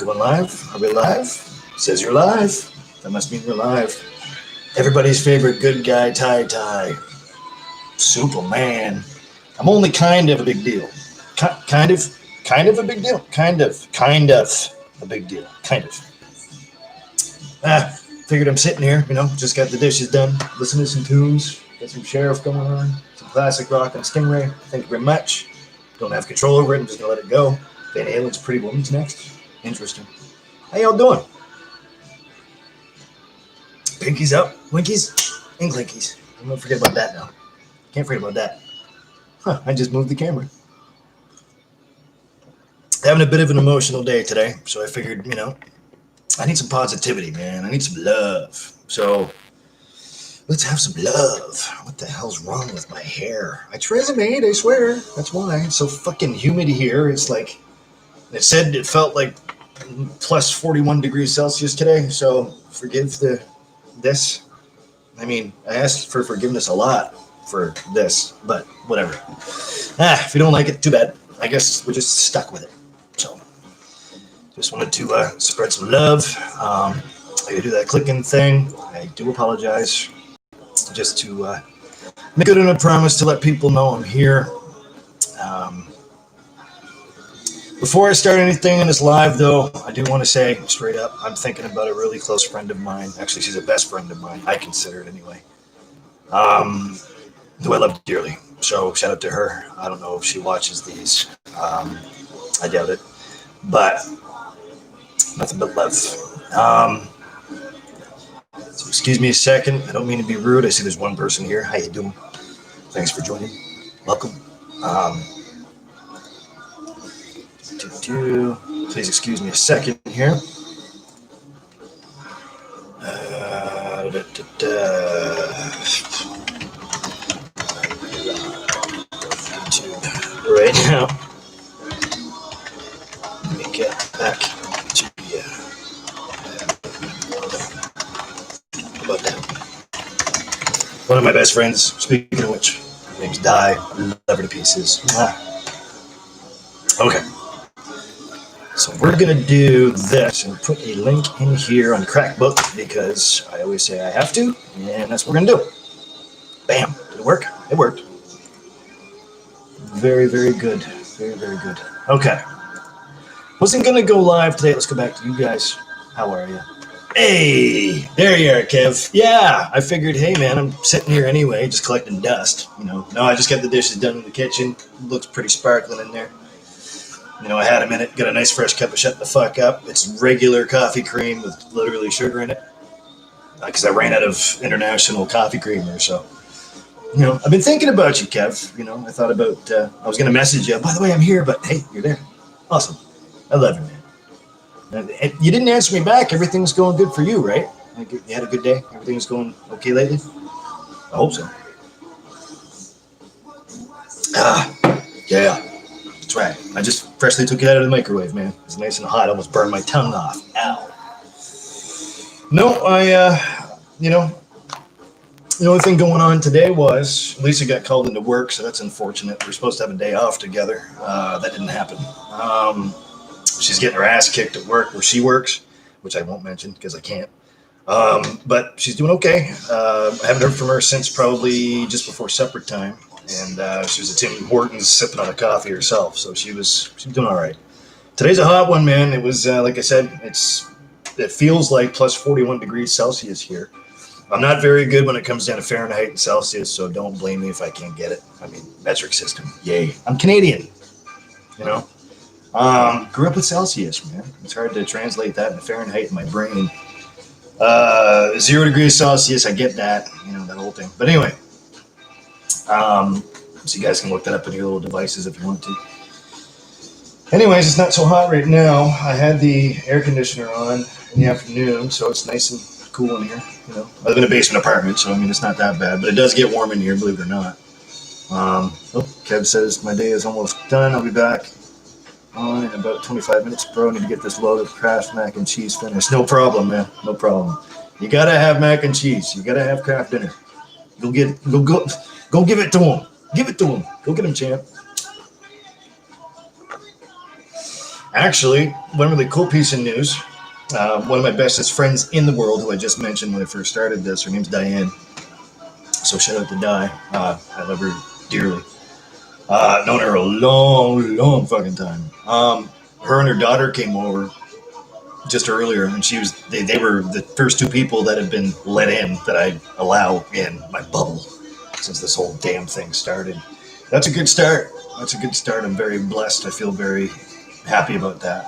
Going live? Are we live? It says you're live. That must mean we're live. Everybody's favorite good guy, Ty. Superman. I'm only kind of a big deal. Kind of a big deal. Kind of a big deal. Kind of. Figured I'm sitting here, just got the dishes done, listening to some tunes, got some Sheriff going on, some classic rock and Stingray. Thank you very much. Don't have control over it. I'm just gonna let it go. Van Halen's Pretty Woman's next. Interesting. How y'all doing? Pinkies up, winkies, and clinkies. I'm gonna forget about that now. Can't forget about that. I just moved the camera. Having a bit of an emotional day today, so I figured, I need some positivity, man. I need some love. So let's have some love. What the hell's wrong with my hair? I tresemmade, I swear. That's why. It's so fucking humid here. It's like, it said it felt like plus 41 degrees Celsius today. So forgive this. I mean, I asked for forgiveness a lot for this, but whatever. If you don't like it, too bad. I guess we're just stuck with it. So just wanted to spread some love. I do that clicking thing. I do apologize. Just to make it a promise to let people know I'm here. Before I start anything in this live, though, I do want to say straight up, I'm thinking about a really close friend of mine. Actually, she's a best friend of mine. I consider it anyway. Who I love dearly. So shout out to her. I don't know if she watches these. I doubt it. But nothing but love. So excuse me a second. I don't mean to be rude. I see there's one person here. How you doing? Thanks for joining. Welcome. Please excuse me a second here. Right now, let me get back to you. How about that? One of my best friends, speaking of which, her name's Di. I love her to pieces. Okay. So we're going to do this and put a link in here on Crackbook because I always say I have to, and that's what we're going to do. Bam. Did it work? It worked. Very, very good. Very, very good. Okay. Wasn't going to go live today. Let's go back to you guys. How are you? Hey, there you are, Kev. Yeah, I figured, hey, man, I'm sitting here anyway, just collecting dust. No, I just got the dishes done in the kitchen. It looks pretty sparkling in there. I had a minute, got a nice fresh cup of Shut the Fuck Up. It's regular coffee cream with literally sugar in it. Because I ran out of international coffee creamer, so. I've been thinking about you, Kev. I thought about, I was going to message you. By the way, I'm here, but hey, you're there. Awesome. I love you, man. And you didn't answer me back. Everything's going good for you, right? You had a good day? Everything's going okay lately? I hope so. Yeah. That's right. I just freshly took it out of the microwave, man. It's nice and hot. Almost burned my tongue off. Ow. No, the only thing going on today was Lisa got called into work, so that's unfortunate. We're supposed to have a day off together. That didn't happen. She's getting her ass kicked at work where she works, which I won't mention because I can't. But she's doing okay. I haven't heard from her since probably just before supper time. And she was at Tim Hortons sipping on a coffee herself, so she was doing all right. Today's a hot one, man. It was, like I said, it feels like plus 41 degrees Celsius here. I'm not very good when it comes down to Fahrenheit and Celsius, so don't blame me if I can't get it. I mean, metric system, yay. I'm Canadian, Grew up with Celsius, man. It's hard to translate that into Fahrenheit in my brain. 0 degrees Celsius, I get that, that whole thing. But anyway. So you guys can look that up on your little devices if you want to. Anyways, it's not so hot right now. I had the air conditioner on in the afternoon, so it's nice and cool in here. I live in a basement apartment, so it's not that bad, but it does get warm in here, believe it or not. Kev says my day is almost done. I'll be back on in about 25 minutes, bro. I need to get this load of Kraft mac and cheese finished. No problem, man. No problem. You gotta have mac and cheese. You gotta have Kraft dinner. Go give it to him. Give it to him. Go get him, champ. Actually, one really cool piece of news. One of my bestest friends in the world, who I just mentioned when I first started this, her name's Diane. So shout out to Di. I love her dearly. Known her a long, long fucking time. Her and her daughter came over just earlier, and they were the first two people that have been let in that I allow in my bubble since this whole damn thing started. That's a good start. That's a good start. I'm very blessed. I feel very happy about that.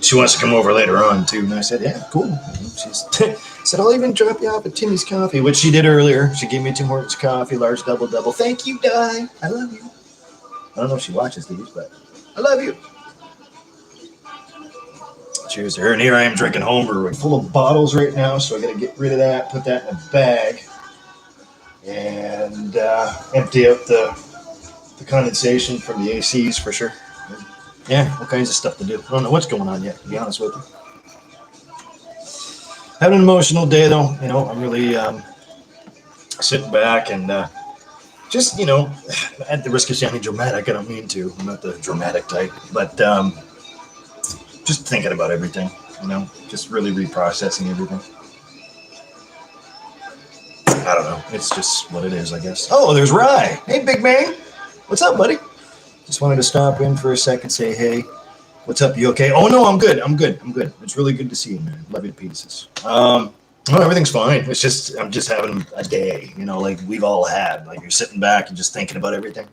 She wants to come over later on too, and I said, "Yeah, cool." She's said, "I'll even drop you off at Timmy's Coffee," which she did earlier. She gave me Tim Hortons coffee, large double. Thank you, Di. I love you. I don't know if she watches these, but I love you. Cheers to her. And here I am drinking homebrew. I'm full of bottles right now, so I got to get rid of that, put that in a bag, and empty out the condensation from the ACs for sure. Yeah, all kinds of stuff to do. I don't know what's going on yet, to be honest with you. Having an emotional day, though. I'm really sitting back and just, at the risk of sounding dramatic, I don't mean to. I'm not the dramatic type, but just thinking about everything, just really reprocessing everything. I don't know. It's just what it is, I guess. Oh, there's Rye. Hey, big man. What's up, buddy? Just wanted to stop in for a second, say, hey, what's up? You okay? Oh, no, I'm good. It's really good to see you, man. Love you to pieces. Everything's fine. It's just, I'm just having a day, like we've all had. Like you're sitting back and just thinking about everything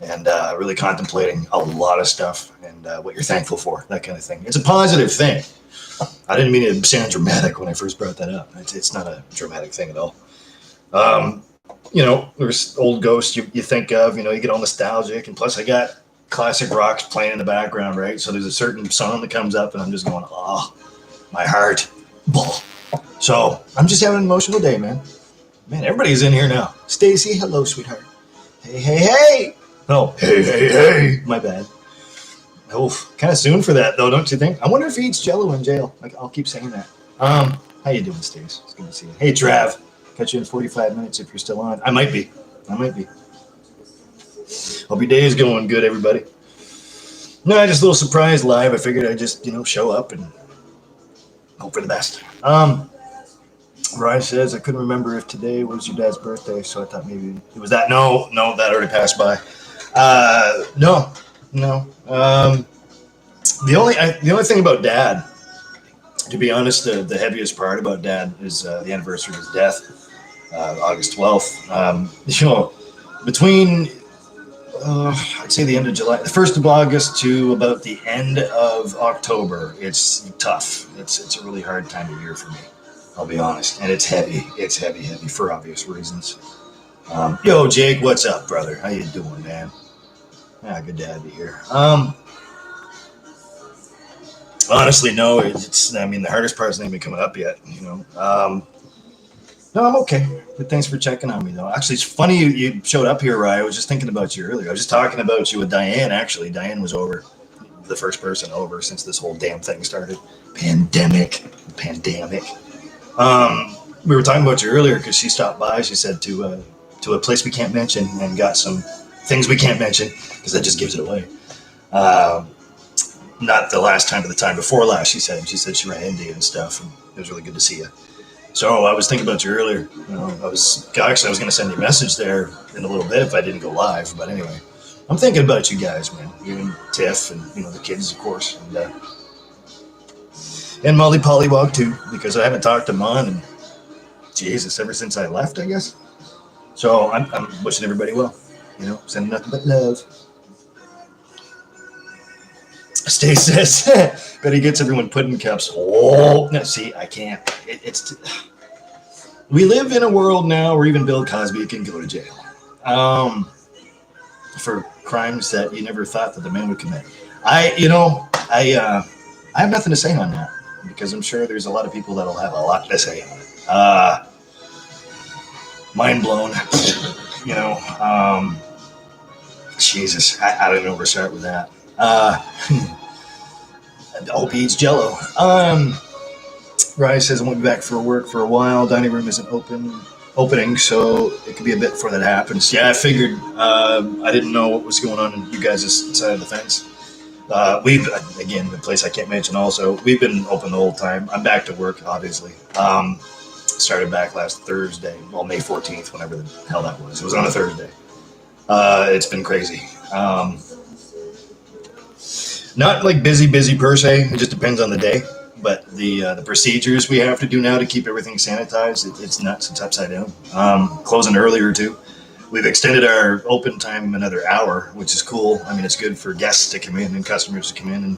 and really contemplating a lot of stuff and what you're thankful for, that kind of thing. It's a positive thing. I didn't mean to sound dramatic when I first brought that up. It's not a dramatic thing at all. There's old ghosts you think of, you get all nostalgic. And plus I got classic rocks playing in the background, right? So there's a certain song that comes up and I'm just going, oh, my heart. So I'm just having an emotional day, man. Man, everybody's in here now. Stacy, hello, sweetheart. Hey. No, hey. My bad. Oh, kind of soon for that, though, don't you think? I wonder if he eats Jell-O in jail. I'll keep saying that. How you doing, Stace? It's good to see you. Hey, Trav. Catch you in 45 minutes if you're still on. I might be. Hope your day is going good, everybody. No, just a little surprise live. I figured I'd just, show up and hope for the best. Ryan says, I couldn't remember if today was your dad's birthday, so I thought maybe it was that. No, that already passed by. No. The only thing about Dad, to be honest, the heaviest part about Dad is the anniversary of his death, August 12th. Between I'd say the end of July, the 1st of August to about the end of October, it's tough. It's a really hard time of year for me, I'll be honest. And it's heavy. It's heavy for obvious reasons. Yo, Jake, what's up, brother? How you doing, man? Good to have you here. Honestly, no, the hardest part isn't even coming up yet, No, I'm okay. But thanks for checking on me, though. Actually, it's funny you showed up here, Ryan. I was just thinking about you earlier. I was just talking about you with Diane, actually. Diane was over, the first person over since this whole damn thing started. Pandemic. We were talking about you earlier because she stopped by. She said to a place we can't mention and got some things we can't mention because that just gives it away. Not the last time, but the time before last, she said. She said she ran into you and stuff, and it was really good to see you. So I was thinking about you earlier. I was going to send you a message there in a little bit if I didn't go live. But anyway, I'm thinking about you guys, man. You and Tiff and, the kids, of course. And Molly Pollywog, too, because I haven't talked to Mon and Jesus ever since I left, I guess. So I'm wishing everybody well. Sending nothing but love. Stace says, but he gets everyone put in cups. Oh, no, see, I can't. We live in a world now where even Bill Cosby can go to jail for crimes that you never thought that the man would commit. I have nothing to say on that because I'm sure there's a lot of people that'll have a lot to say on it. Mind blown, Jesus, I don't know where to start with that. I hope he eats Jell-O. Ryan says I won't be back for work for a while. Dining room isn't opening, so it could be a bit before that happens. Yeah, I figured. I didn't know what was going on in you guys' side of the fence. We've, again, the place I can't mention also, we've been open the whole time. I'm back to work, obviously. Started back last Thursday, well, May 14th, whenever the hell that was. It was on a Thursday. It's been crazy. Not like busy per se. It just depends on the day. But the procedures we have to do now to keep everything sanitized, it's nuts. It's upside down. Closing earlier too. We've extended our open time another hour, which is cool. I mean, it's good for guests to come in and customers to come in and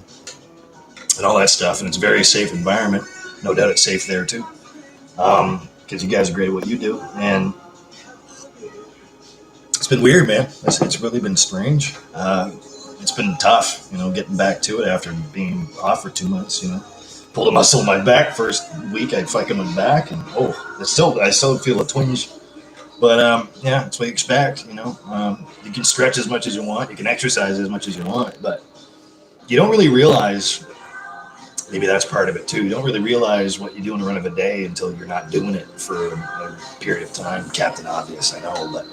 all that stuff. And it's a very safe environment. No doubt it's safe there too. Because you guys are great at what you do. And it's been weird, man. It's really been strange. It's been tough, getting back to it after being off for 2 months, Pulled a muscle in my back first week. I fucking went back, and I still feel a twinge. But yeah, that's what you expect, You can stretch as much as you want, you can exercise as much as you want, but you don't really realize. Maybe that's part of it too. You don't really realize what you do in a run of a day until you're not doing it for a period of time. Captain Obvious, I know, but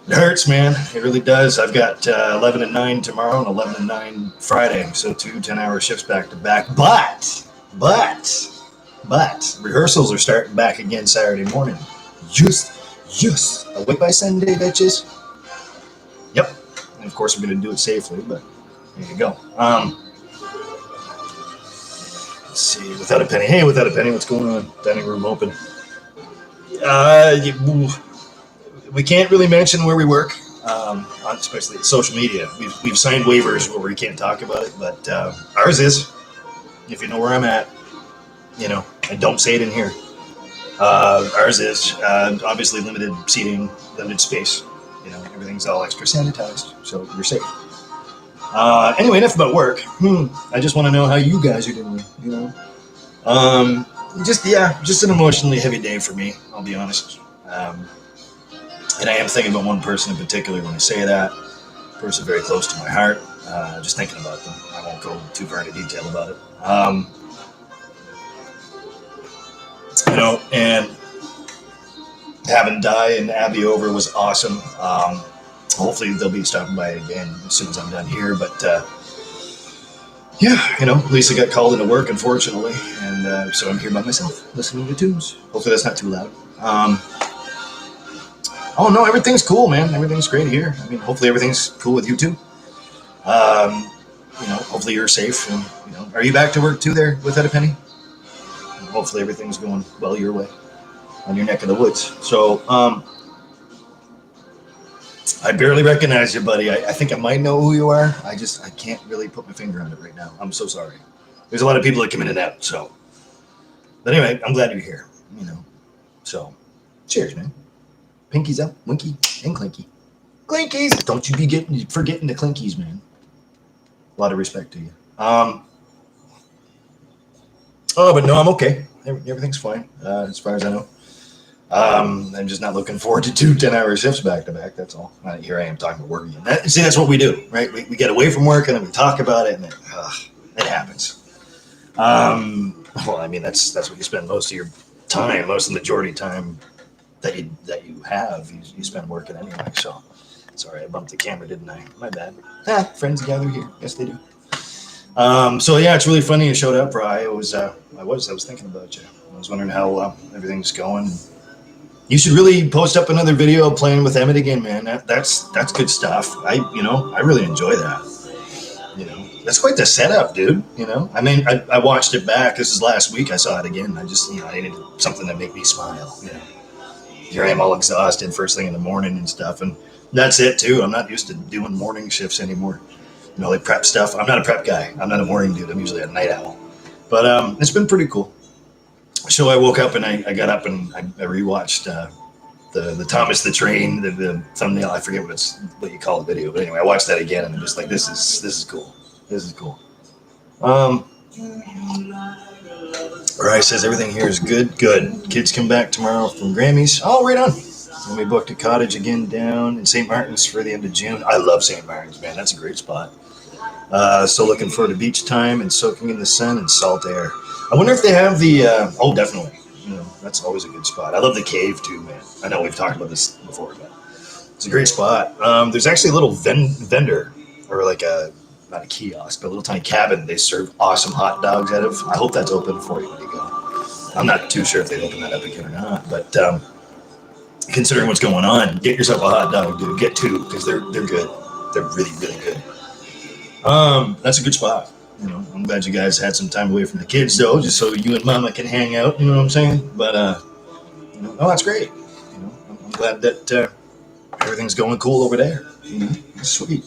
it hurts, man. It really does. I've got 11 and 9 tomorrow and 11 and 9 Friday, so 2 10-hour shifts back to back. But rehearsals are starting back again Saturday morning. Just awake by Sunday, bitches. Yep. And of course, we're going to do it safely, but there you go. Let's see. Without a penny. Hey, Without a Penny, what's going on? Dining room open. We can't really mention where we work, especially at social media. We've signed waivers where we can't talk about it, but ours is. If you know where I'm at, and don't say it in here. Ours is obviously limited seating, limited space. Everything's all extra sanitized, so you're safe. Anyway, enough about work. I just want to know how you guys are doing. Just an emotionally heavy day for me. I'll be honest. And I am thinking about one person in particular when I say that. A person very close to my heart. Just thinking about them. I won't go too far into detail about it. And having Di and Abby over was awesome. Hopefully they'll be stopping by again as soon as I'm done here. But Lisa got called into work, unfortunately, and so I'm here by myself listening to tunes. Hopefully that's not too loud. Oh no, everything's cool, man. Everything's great here. I mean, hopefully everything's cool with you too. Hopefully you're safe. And are you back to work too there Without a Penny? And hopefully everything's going well your way on your neck of the woods. So, I barely recognize you, buddy. I think I might know who you are. I can't really put my finger on it right now. I'm so sorry. There's a lot of people that come in and out. So, but anyway, I'm glad you're here. So, cheers, man. Pinkies up, winky, and clinky. Clinkies! Don't you be forgetting the clinkies, man. A lot of respect to you. But no, I'm okay. Everything's fine, as far as I know. I'm just not looking forward to 2 10-hour shifts back to back. That's all. Here I am talking about work again. That's what we do, right? We get away from work and then we talk about it, and then it happens. Well, I mean, that's what you spend most of your time, most of the majority of time that you have. You spend working anyway. So, sorry, I bumped the camera, didn't I? My bad. Friends gather here. Yes, they do. So yeah, it's really funny you showed up, Bri. I was thinking about you. I was wondering how everything's going. You should really post up another video playing with Emmett again, man. That's good stuff. I really enjoy that. That's quite the setup, dude. I mean, I watched it back. This is last week. I saw it again. I just, I needed something to make me smile. Here I am all exhausted first thing in the morning and stuff, and that's it too. I'm not used to doing morning shifts anymore. Like prep stuff. I'm not a prep guy. I'm not a morning dude. I'm usually a night owl. But it's been pretty cool. So I woke up and I got up and I rewatched the Thomas the Train, the thumbnail. I forget what you call the video, but anyway, I watched that again and I'm just like, this is cool. This is cool. Rye says everything here is good. Kids come back tomorrow from Grammys. Oh, right on. And we booked a cottage again down in St. Martin's for the end of June. I love St. Martin's, man. That's a great spot. So looking forward to beach time and soaking in the sun and salt air. I wonder if they have the, definitely. That's always a good spot. I love the cave too, man. I know we've talked about this before, but it's a great spot. There's actually a little vendor or like a not a kiosk, but a little tiny cabin. They serve awesome hot dogs out of. I hope that's open for you when you go. I'm not too sure if they open that up again or not, but considering what's going on, get yourself a hot dog, dude. Get two because they're good. They're really really good. That's a good spot. I'm glad you guys had some time away from the kids though, just so you and Mama can hang out. You know what I'm saying? But that's great. I'm glad that everything's going cool over there. Sweet.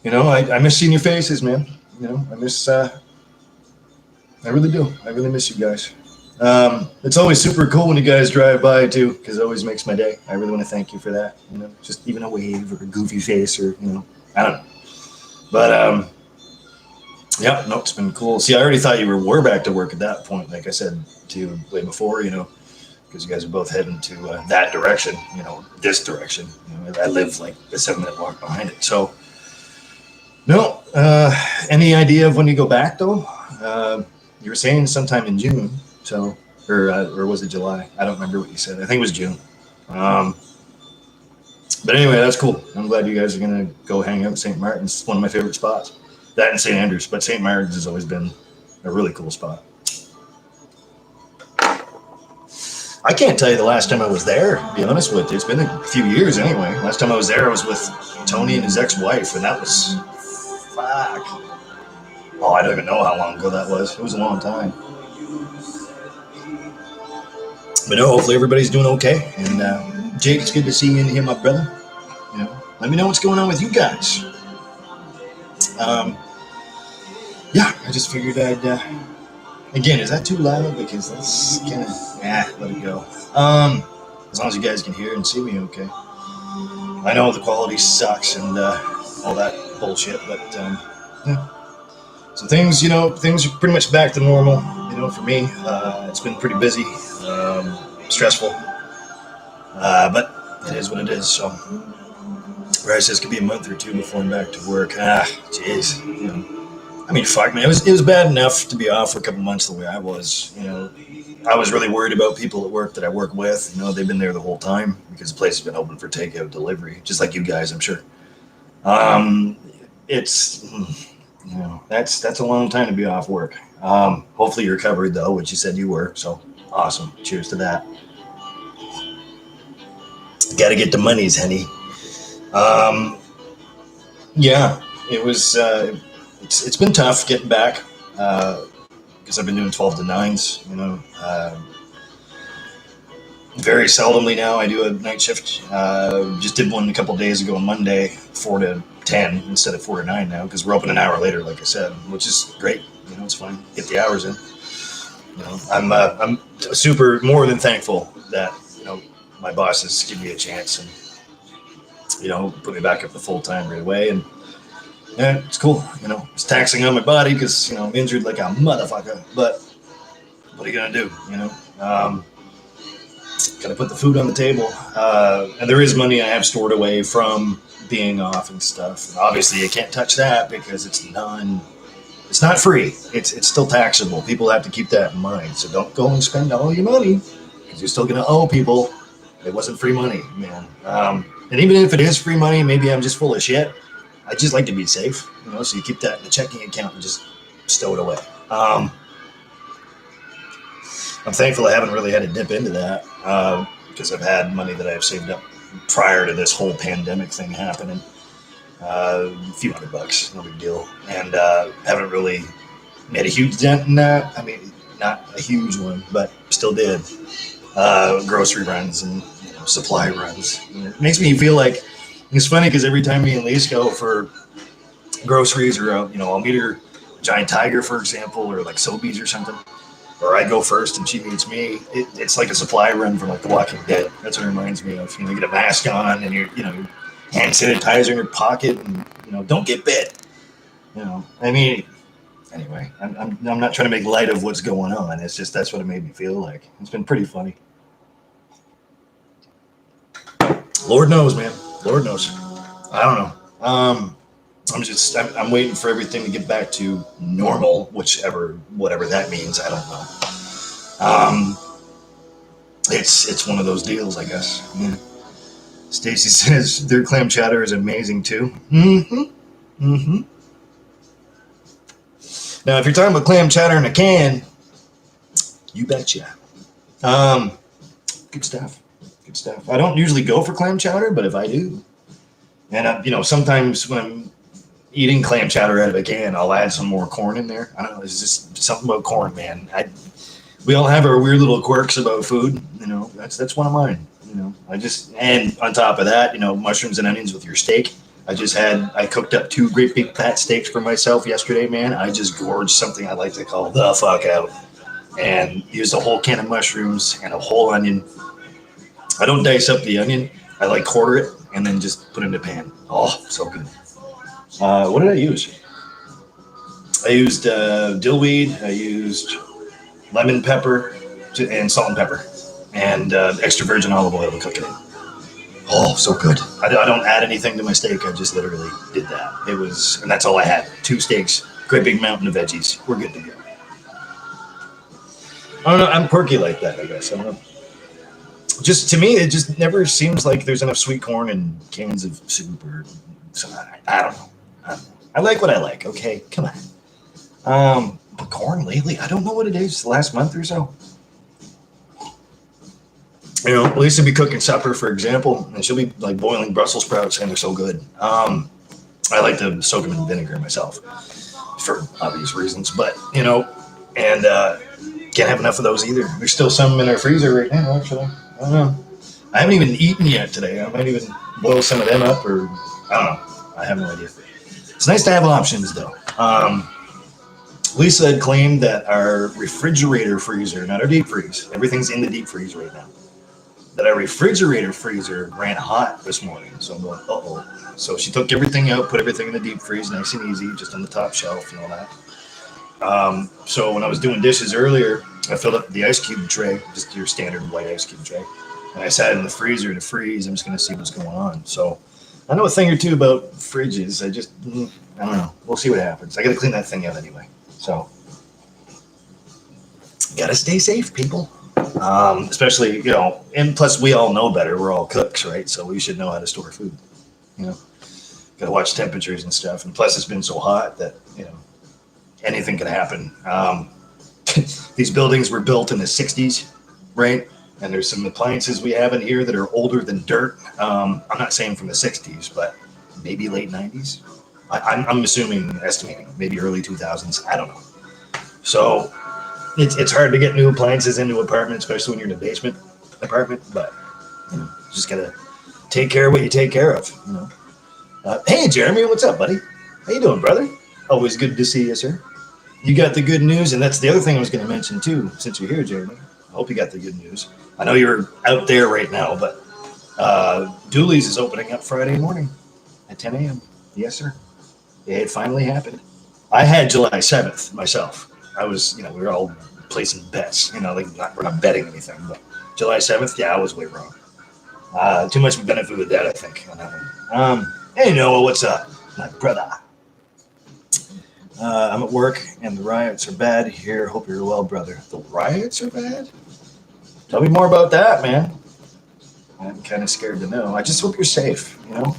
I miss seeing your faces, man. I miss. I really do. I really miss you guys. It's always super cool when you guys drive by too, because it always makes my day. I really want to thank you for that. Just even a wave or a goofy face or I don't know. But yeah, no, it's been cool. See, I already thought you were back to work at that point, like I said to you way before, because you guys are both heading to that direction, this direction. I live like a 7-minute walk behind it. So, no, any idea of when you go back though? You were saying sometime in June, so or was it July? I don't remember what you said. I think it was June. But anyway, that's cool. I'm glad you guys are gonna go hang out in St. Martin's. It's one of my favorite spots. That and St. Andrews, but St. Martin's has always been a really cool spot. I can't tell you the last time I was there, to be honest with you. It's been a few years anyway. Last time I was there, I was with Tony and his ex-wife, and that was fuck. Oh, I don't even know how long ago that was. It was a long time. But no, hopefully everybody's doing okay. And Jake, it's good to see you in here, my brother. Let me know what's going on with you guys. Yeah, I just figured I'd. Again, is that too loud? Because that's kind of let it go. As long as you guys can hear and see me, okay. I know the quality sucks and all that bullshit, but yeah. So things are pretty much back to normal. For me, it's been pretty busy, stressful, but it is what it is. So, Bryce says it could be a month or two before I'm back to work. Jeez, I mean, fuck, man. It was bad enough to be off for a couple months the way I was. I was really worried about people at work that I work with. They've been there the whole time because the place has been open for takeout delivery, just like you guys, I'm sure. It's that's a long time to be off work. Hopefully you're covered though, which you said you were. So awesome. Cheers to that. Got to get the monies, honey. Yeah, it was. It's been tough getting back because I've been doing 12 to 9s. Very seldomly now I do a night shift. Just did one a couple days ago on Monday, 4 to 10 instead of 4 to 9 now because we're open an hour later, like I said, which is great. It's fine. Get the hours in. I'm super more than thankful that my bosses give me a chance and put me back up to full time right away. And yeah, it's cool. It's taxing on my body because I'm injured like a motherfucker. But what are you gonna do? Gotta put the food on the table. And there is money I have stored away from being off and stuff. And obviously, you can't touch that because it's not free. It's still taxable. People have to keep that in mind. So don't go and spend all your money because you're still gonna owe people. It wasn't free money, man. And even if it is free money, maybe I'm just full of shit. I just like to be safe, so you keep that in the checking account and just stow it away. I'm thankful I haven't really had to dip into that because I've had money that I've saved up prior to this whole pandemic thing happening. A few $100, no big deal. And haven't really made a huge dent in that. I mean, not a huge one, but still did. Grocery runs and supply runs. It makes me feel like it's funny because every time me and Lise go for groceries or I'll meet her Giant Tiger, for example, or like Sobeys or something, or I go first and she meets me. It's like a supply run for like The Walking Dead. That's what it reminds me of. You get a mask on and your hand sanitizer in your pocket and don't get bit. I mean, anyway, I'm not trying to make light of what's going on. It's just that's what it made me feel like. It's been pretty funny. Lord knows, man. Lord knows. I don't know. I'm waiting for everything to get back to normal, whatever that means. I don't know. It's one of those deals, I guess. Yeah. Stacy says their clam chowder is amazing too. Mm-hmm. Now, if you're talking about clam chowder in a can, you betcha. Um, Good stuff. Good stuff. I don't usually go for clam chowder, but if I do, and sometimes when I'm eating clam chowder out of a can, I'll add some more corn in there. I don't know. It's just something about corn, man. We all have our weird little quirks about food. That's one of mine. And on top of that, mushrooms and onions with your steak. I cooked up 2 great big fat steaks for myself yesterday, man. I just gorged something I like to call the fuck out and used a whole can of mushrooms and a whole onion. I don't dice up the onion. I like quarter it and then just put it in the pan. Oh, so good. What did I use? I used dillweed. I used lemon pepper and salt and pepper and extra virgin olive oil to cook it in. Oh, so good. I don't add anything to my steak. I just literally did that. And that's all I had. 2 steaks, great big mountain of veggies. We're good to go. I don't know. I'm quirky like that, I guess. I don't know. Just to me, it just never seems like there's enough sweet corn in cans of soup so I don't know. I like what I like. Okay, come on. But corn lately, I don't know what it is. The last month or so. Lisa will be cooking supper, for example, and she'll be like boiling Brussels sprouts, and they're so good. I like to soak them in vinegar myself for obvious reasons, but and can't have enough of those either. There's still some in our freezer right now, actually. I don't know. I haven't even eaten yet today. I might even boil some of them up, or I don't know. I have no idea. It's nice to have options, though. Lisa had claimed that our refrigerator freezer, not our deep freeze, everything's in the deep freeze right now, that our refrigerator freezer ran hot this morning. So I'm going, uh-oh. So she took everything out, put everything in the deep freeze, nice and easy, just on the top shelf and all that. So when I was doing dishes earlier, I filled up the ice cube tray, just your standard white ice cube tray, and I sat it in the freezer to freeze. I'm just going to see what's going on. So I know a thing or two about fridges. I don't know. We'll see what happens. I got to clean that thing out anyway. So got to stay safe, people. Especially, and plus we all know better. We're all cooks, right? So we should know how to store food. Got to watch temperatures and stuff. And plus it's been so hot that, anything can happen. These buildings were built in the 60s, right? And there's some appliances we have in here that are older than dirt. I'm not saying from the 60s, but maybe late 90s. I'm estimating, maybe early 2000s. I don't know. So it's hard to get new appliances into an apartment, especially when you're in a basement apartment. But just gotta take care of what you take care of. Hey, Jeremy, what's up, buddy? How you doing, brother? Always good to see you, sir. You got the good news, and that's the other thing I was going to mention too. Since you're here, Jeremy, I hope you got the good news. I know you're out there right now, but Dooley's is opening up Friday morning at 10 a.m. Yes, sir. It finally happened. I had July 7th myself. I was, we were all placing bets. We're not betting anything, but July 7th, yeah, I was way wrong. Too much benefit with that, I think, on that one. Hey, Noah, what's up, my brother? I'm at work, and the riots are bad here. Hope you're well, brother. The riots are bad? Tell me more about that, man. I'm kind of scared to know. I just hope you're safe, No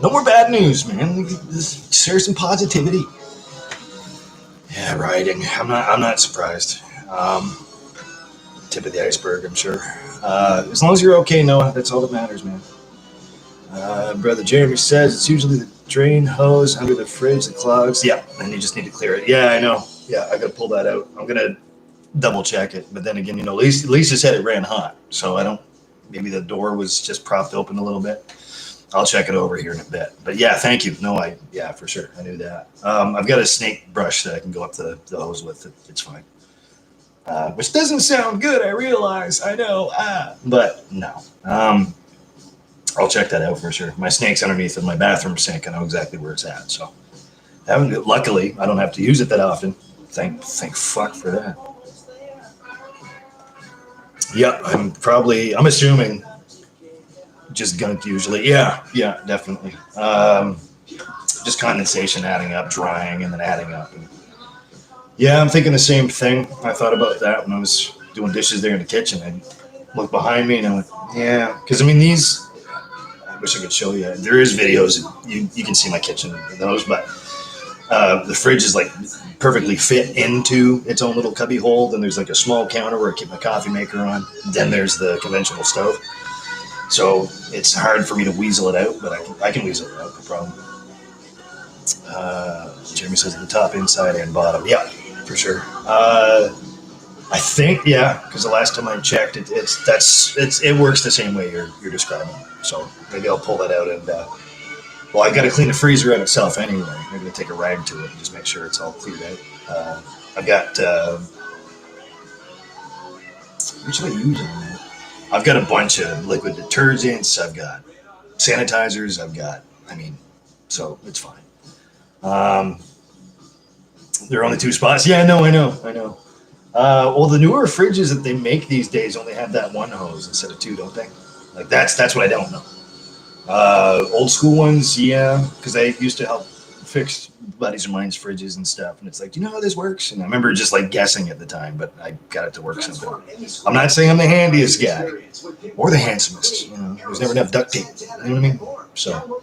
more bad news, man. Just share some positivity. Yeah, rioting. I'm not surprised. Tip of the iceberg, I'm sure. As long as you're okay, Noah, that's all that matters, man. Brother Jeremy says it's usually the drain hose under the fridge that clogs. Yeah, and you just need to clear it. Yeah, I know. Yeah, I got to pull that out. I'm going to double check it. But then again, Lisa said it ran hot. So maybe the door was just propped open a little bit. I'll check it over here in a bit. But yeah, thank you. No, yeah, for sure. I knew that. I've got a snake brush that I can go up the hose with. It's fine. Which doesn't sound good, I realize. I know. But no. I'll check that out for sure. My snake's underneath in my bathroom sink. I know exactly where it's at. So, luckily, I don't have to use it that often. Thank fuck for that. Yeah, I'm assuming just gunk usually. Yeah, definitely. Just condensation adding up, drying, and then adding up. And yeah, I'm thinking the same thing. I thought about that when I was doing dishes there in the kitchen. I looked behind me and I went, yeah, because these wish I could show you. There is videos. You can see my kitchen in those, but the fridge is like perfectly fit into its own little cubby hole. Then there's like a small counter where I keep my coffee maker on. Then there's the conventional stove. So it's hard for me to weasel it out, but I can weasel it out, no problem. Jeremy says the top, inside, and bottom. Yeah, for sure. I think, yeah, because the last time I checked, it works the same way you're describing. So maybe I'll pull that out and well, I got to clean the freezer out itself anyway. I'm going to take a rag to it and just make sure it's all cleared out. I've got what should I use on that? I've got a bunch of liquid detergents. I've got sanitizers. So it's fine. There are only 2 spots. Yeah, I know. Well, the newer fridges that they make these days only have that 1 hose instead of 2, don't they? Like that's what I don't know. Old school ones, yeah, because I used to help fix buddies of mine's fridges and stuff, and it's like, do you know how this works? And I remember just like guessing at the time, but I got it to work somehow. I'm not saying I'm the handiest guy or the handsomest. You know, there's never enough duct tape. You know what I mean? So,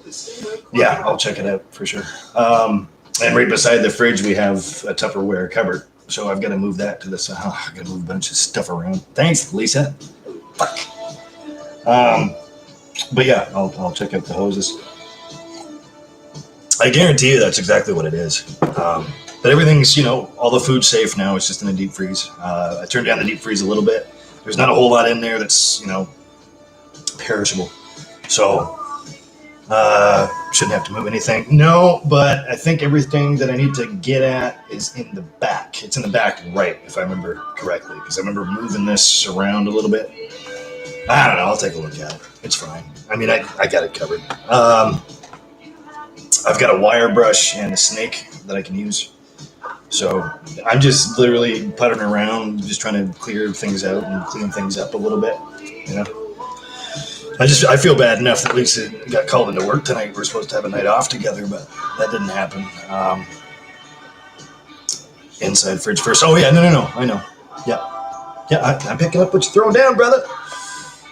yeah, I'll check it out for sure. And right beside the fridge, we have a Tupperware cupboard. So I've got to move that to this. I got to move a bunch of stuff around. Thanks, Lisa. Fuck. But yeah, I'll check out the hoses. I guarantee you that's exactly what it is. But everything's, all the food's safe now. It's just in the deep freeze. I turned down the deep freeze a little bit. There's not a whole lot in there that's, perishable. So shouldn't have to move anything. No, but I think everything that I need to get at is in the back. It's in the back right, if I remember correctly, because I remember moving this around a little bit. I don't know. I'll take a look at it. It's fine. I mean, I got it covered. I've got a wire brush and a snake that I can use. So I'm just literally puttering around, just trying to clear things out and clean things up a little bit, I feel bad enough that Lisa got called into work tonight. We're supposed to have a night off together, but that didn't happen. Inside fridge first. Oh, yeah, no, I know. Yeah, I'm picking up what you're throwing down, brother.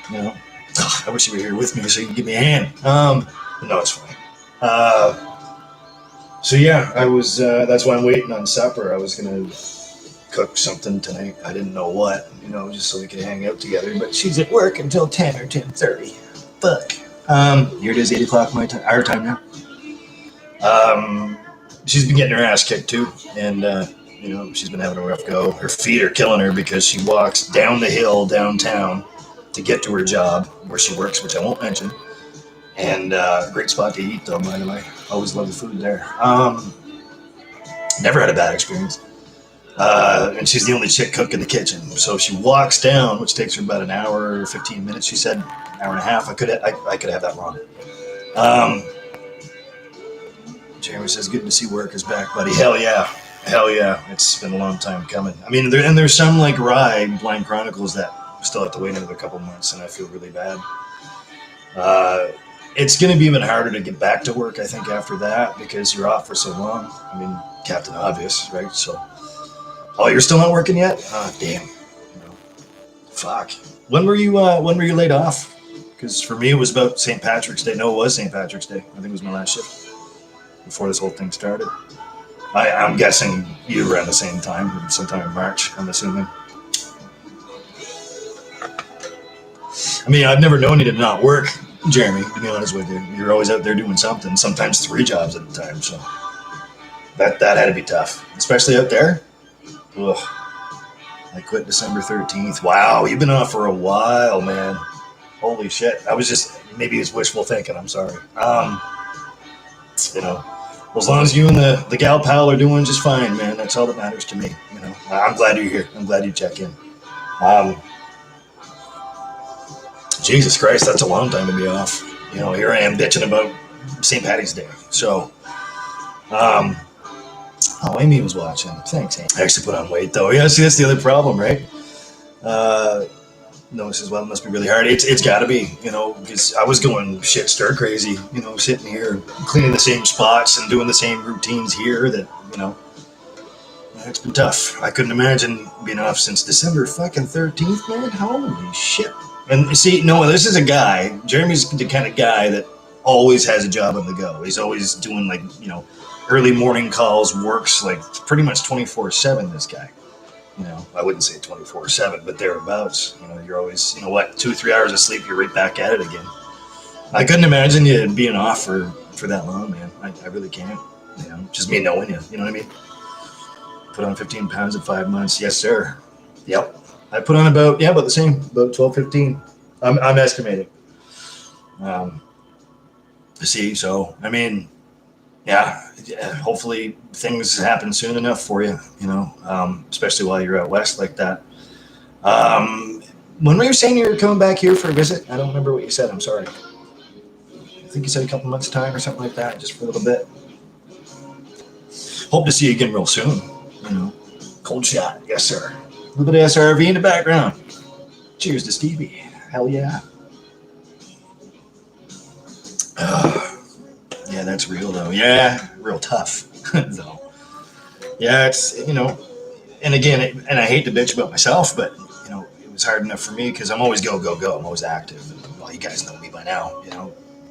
I wish you were here with me so you can give me a hand. But no, it's fine. So yeah, I was, that's why I'm waiting on supper. I was going to cook something tonight. I didn't know what, just so we could hang out together, but she's at work until 10 or 10:30. Fuck. Here it is, 8 o'clock our time now. She's been getting her ass kicked too. And, she's been having a rough go. Her feet are killing her because she walks down the hill downtown to get to her job where she works, which I won't mention. And great spot to eat, though, by the way. Always love the food there. Never had a bad experience. And she's the only chick cook in the kitchen. So she walks down, which takes her about an hour or 15 minutes. She said an hour and a half. I could have that wrong. Jeremy says, good to see workers back, buddy. Hell yeah. It's been a long time coming. I mean, there's some like Rye, Blind Chronicles, that still have to wait another couple months, and I feel really bad. It's going to be even harder to get back to work, I think, after that, because you're off for so long. I mean, Captain Obvious, right? So, oh, you're still not working yet? Oh, damn. Fuck. When were you laid off? Because for me, it was about St. Patrick's Day. No, it was St. Patrick's Day. I think it was my last shift before this whole thing started. I'm guessing you around the same time, sometime in March, I'm assuming. I mean, I've never known you to not work, Jeremy, to be honest with you. You're always out there doing something, sometimes 3 jobs at a time, so that had to be tough, especially out there. Ugh. I quit December 13th. Wow, you've been off for a while, man. Holy shit. Maybe it's wishful thinking, I'm sorry. Well, as long as you and the gal pal are doing just fine, man, that's all that matters to me. I'm glad you're here. I'm glad you check in. Jesus Christ, that's a long time to be off. Here I am bitching about St. Paddy's Day. So, Amy was watching. Thanks, Amy. I actually put on weight, though. Yeah, see, that's the other problem, right? No, says, well, it must be really hard. It's got to be, because I was going shit stir crazy, sitting here cleaning the same spots and doing the same routines here that, it's been tough. I couldn't imagine being off since December fucking 13th, man. Holy shit. And see, no, this is a guy. Jeremy's the kind of guy that always has a job on the go. He's always doing like, early morning calls, works like pretty much 24/7, this guy. I wouldn't say 24/7, but thereabouts. You're always, 2-3 hours of sleep, you're right back at it again. I couldn't imagine you being off for that long, man. I really can't. Just me knowing you. You know what I mean? Put on 15 pounds in 5 months. Yes, sir. Yep. I put on about the same, about 12, 15. I'm estimating. See, so, I mean, yeah, hopefully things happen soon enough for you, especially while you're out west like that. When were you saying you were coming back here for a visit? I don't remember what you said. I'm sorry. I think you said a couple months' time or something like that, just for a little bit. Hope to see you again real soon. Cold shot. Yes, sir. A little bit of SRV in the background. Cheers to Stevie. Hell yeah. Yeah, that's real, though. Yeah, real tough, though. Yeah, it's, and again, and I hate to bitch about myself, but, it was hard enough for me because I'm always go, go, go. I'm always active. And, well, you guys know me by now,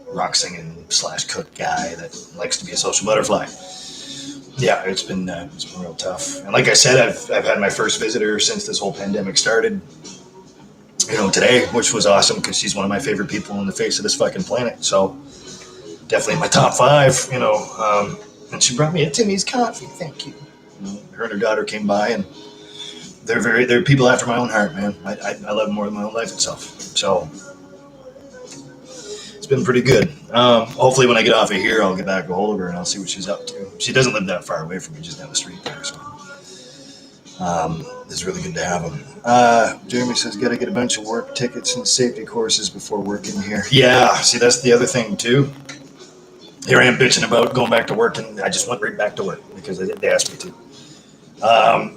rock singing / cook guy that likes to be a social butterfly. Yeah, it's been real tough. And like I said, I've had my first visitor since this whole pandemic started. Today, which was awesome because she's one of my favorite people on the face of this fucking planet. So definitely in my top 5. And she brought me a Timmy's coffee. Thank you. Her and her daughter came by, and they're people after my own heart, man. I love them more than my own life itself. So it's been pretty good. Hopefully when I get off of here, I'll get back a hold of her and I'll see what she's up to. She doesn't live that far away from me, just down the street there. So it's really good to have them. Jeremy says, got to get a bunch of work tickets and safety courses before working here. Yeah, see, that's the other thing too. Here I am bitching about going back to work, and I just went right back to work because they asked me to.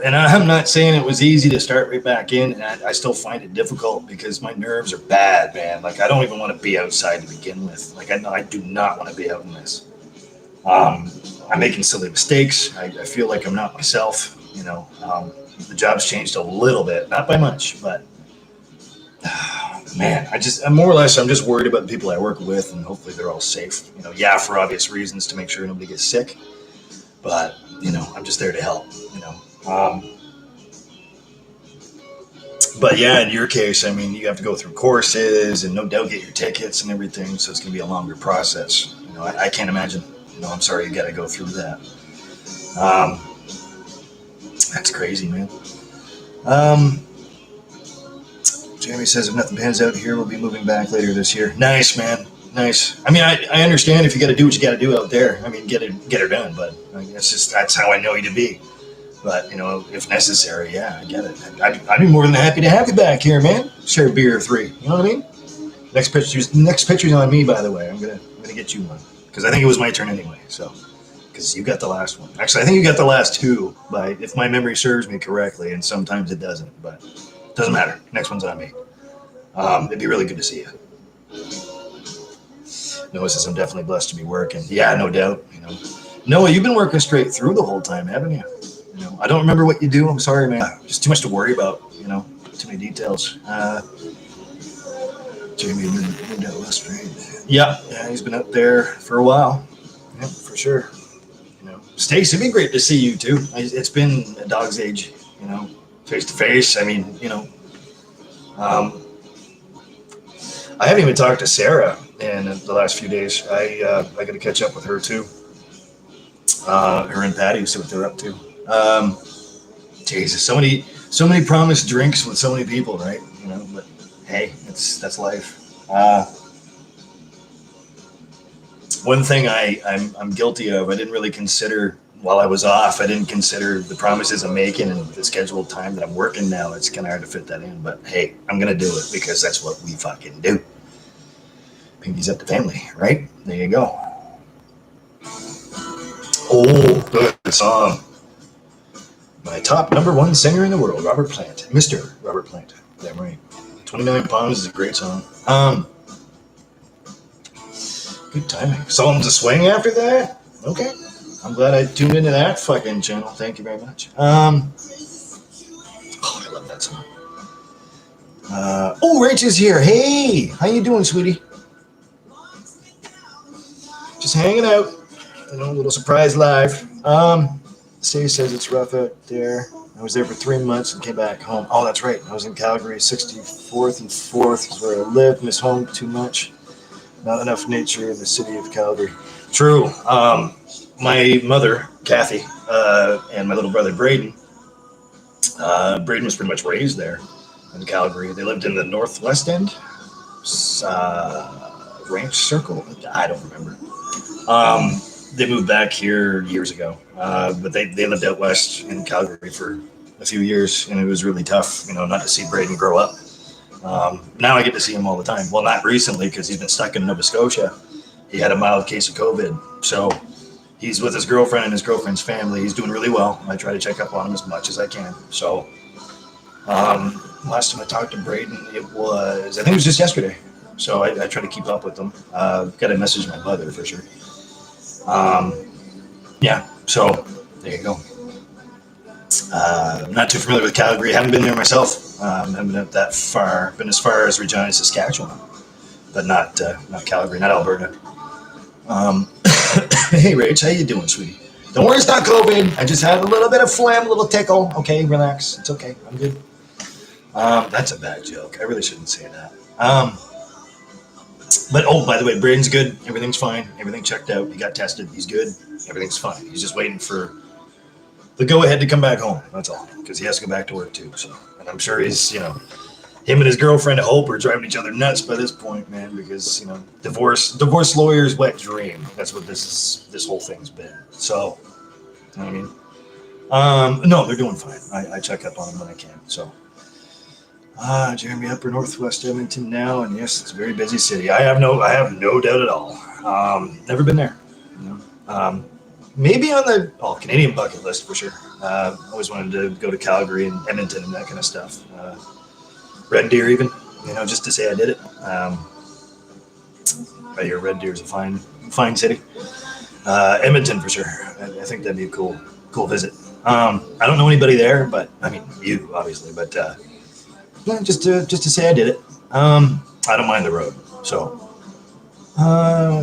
And I'm not saying it was easy to start right back in, and I still find it difficult because my nerves are bad, man. Like, I don't even want to be outside to begin with. Like, I do not want to be out in this. I'm making silly mistakes. I feel like I'm not myself, The job's changed a little bit, not by much, but man, I'm more or less, I'm just worried about the people I work with, and hopefully they're all safe. For obvious reasons, to make sure nobody gets sick. But, I'm just there to help, But yeah, in your case, I mean, you have to go through courses and no doubt get your tickets and everything. So it's going to be a longer process. I can't imagine. I'm sorry you got to go through that. That's crazy, man. Jamie says if nothing pans out here, we'll be moving back later this year. Nice, man. Nice. I mean, I understand if you got to do what you got to do out there. I mean, get her done. But that's how I know you to be. But if necessary, yeah, I get it. I'd be more than happy to have you back here, man. Share a beer or 3. You know what I mean? Next picture's on me, by the way. I'm gonna get you one because I think it was my turn anyway. So because you got the last one. Actually, I think you got the last 2. If my memory serves me correctly, and sometimes it doesn't, but it doesn't matter. Next one's on me. It'd be really good to see you. Noah says I'm definitely blessed to be working. Yeah, no doubt. Noah, you've been working straight through the whole time, haven't you? I don't remember what you do. I'm sorry, man. Just too much to worry about. Too many details. Jamie moved out west, right? Yeah, he's been up there for a while. Yeah, for sure. Stace, it'd be great to see you too. It's been a dog's age, face to face. I mean, I haven't even talked to Sarah in the last few days. I got to catch up with her too. Her and Patty, see what they're up to. Jesus, so many promised drinks with so many people, right? But hey, that's life. One thing I'm guilty of, I didn't really consider while I was off. I didn't consider the promises I'm making and the scheduled time that I'm working now. It's kind of hard to fit that in, but hey, I'm gonna do it because that's what we fucking do. Pinky's up to family, right? There you go. Oh, good song. My top #1 singer in the world, Robert Plant. Mr. Robert Plant. Damn right. 29 Pounds is a great song. Good timing. Songs a swing after that? Okay. I'm glad I tuned into that fucking channel. Thank you very much. I love that song. Rach is here. Hey, how you doing, sweetie? hanging out. A little surprise live. Stacey says it's rough out there. I was there for 3 months and came back home. Oh, that's right. I was in Calgary, 64th and 4th is where I live. Miss home too much. Not enough nature in the city of Calgary. True. My mother, Kathy, and my little brother, Braden. Braden was pretty much raised there in Calgary. They lived in the northwest end, Ranch Circle. I don't remember. They moved back here years ago, but they lived out west in Calgary for a few years, and it was really tough, not to see Braden grow up. Now I get to see him all the time. Well, not recently because he's been stuck in Nova Scotia. He had a mild case of COVID, so he's with his girlfriend and his girlfriend's family. He's doing really well. I try to check up on him as much as I can. So last time I talked to Braden, I think it was just yesterday. So I try to keep up with them. Got to message my mother for sure. Yeah, so there you go. I'm not too familiar with Calgary. Haven't been there myself. Haven't been out that far. Been as far as Regina, Saskatchewan, but not Calgary, not Alberta. Hey, Rach, how you doing, sweetie? Don't worry, it's not COVID. I just had a little bit of phlegm, a little tickle. Okay, relax. It's okay. I'm good. That's a bad joke. I really shouldn't say that. But, by the way, Braden's good. Everything's fine. Everything checked out. He got tested. He's good. Everything's fine. He's just waiting for the go-ahead to come back home. That's all. Because he has to go back to work, too. So, and I'm sure he's, him and his girlfriend, Hope, are driving each other nuts by this point, man. Because, divorce lawyer's wet dream. That's what this whole thing's been. So, you know what I mean? No, they're doing fine. I check up on them when I can. So. Jeremy, Upper Northwest Edmonton now, and yes, it's a very busy city. I have no doubt at all. Never been there. Maybe on the Canadian bucket list for sure. Always wanted to go to Calgary and Edmonton and that kind of stuff. Red Deer even, just to say I did it. I hear Red Deer is a fine city. Edmonton for sure. I think that'd be a cool visit. I don't know anybody there, but I mean you obviously, but. Just to say I did it. I don't mind the road. So,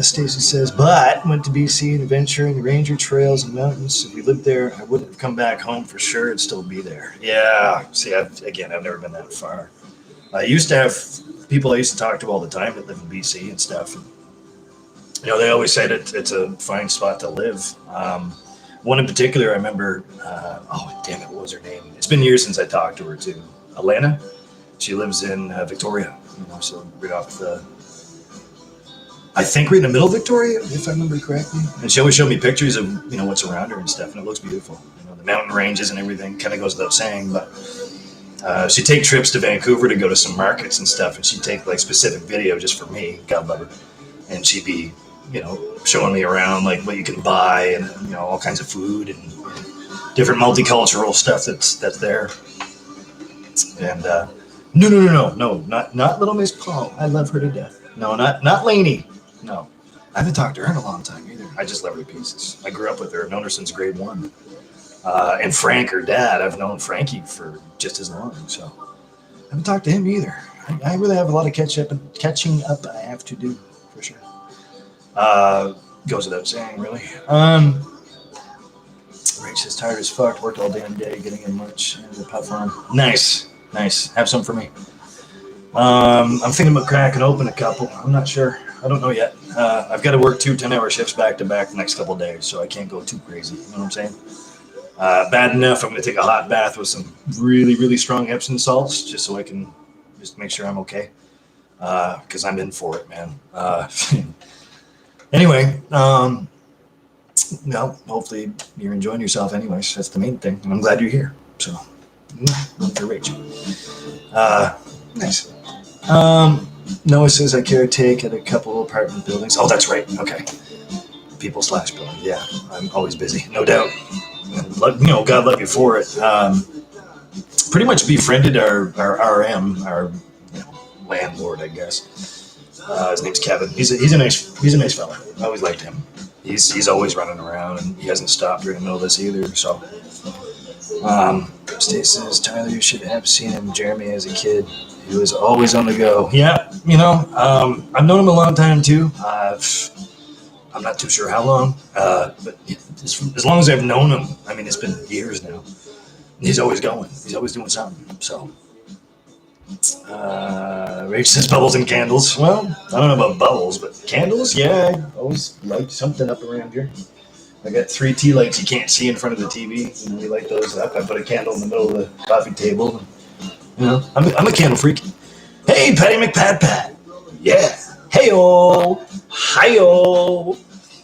Stacy says, but went to BC and adventuring the ranger trails and mountains. If we lived there, I wouldn't have come back home for sure. It'd still be there. Yeah. See, I've never been that far. I used to have people I used to talk to all the time that live in BC and stuff. And, they always said it's a fine spot to live. One in particular, I remember. What was her name? It's been years since I talked to her too. Elena. She lives in Victoria, so right off I think right in the middle of Victoria, if I remember correctly. And she always showed me pictures of, what's around her and stuff, and it looks beautiful. The mountain ranges and everything kind of goes without saying, but she'd take trips to Vancouver to go to some markets and stuff, and she'd take like specific video just for me, God love her. And she'd be, showing me around like what you can buy and, all kinds of food and different multicultural stuff that's there. And, No, not Little Miss Paul. I love her to death. No, not Lainey. No, I haven't talked to her in a long time either. I just love her to pieces. I grew up with her. I've known her since grade 1. And Frank, her dad, I've known Frankie for just as long. So I haven't talked to him either. I really have a lot of catching up I have to do for sure. Goes without saying, really. Rach says tired as fuck. Worked all damn day, getting in lunch and the puff on. Nice. Have some for me. I'm thinking about cracking open a couple. I'm not sure. I don't know yet. I've got to work 2 10-hour shifts back to back the next couple of days, so I can't go too crazy. You know what I'm saying? Bad enough, I'm going to take a hot bath with some really, really strong Epsom salts, just so I can just make sure I'm okay. Because I'm in for it, man. Anyway, hopefully you're enjoying yourself anyways. That's the main thing. And I'm glad you're here. So, for Rachel. Nice. Noah says I caretake at a couple apartment buildings. Oh, that's right. Okay. People/building. Yeah, I'm always busy, no doubt. God love you for it. Pretty much befriended our RM, our landlord, I guess. His name's Kevin. He's a nice fella. I always liked him. He's always running around, and he hasn't stopped during the middle of this either. So, Stacey says, Tyler, you should have seen him, Jeremy, as a kid. He was always on the go. Yeah, I've known him a long time too. I'm not too sure how long, but as long as I've known him, I mean, it's been years now. He's always going. He's always doing something. So, Rach says bubbles and candles. Well, I don't know about bubbles, but candles, yeah, I always light something up around here. I got 3 tea lights you can't see in front of the TV. You know, we light those up. I put a candle in the middle of the coffee table. You know, I'm a candle freak. Hey, Patty McPat. Yeah. Hey-o. Hi-o.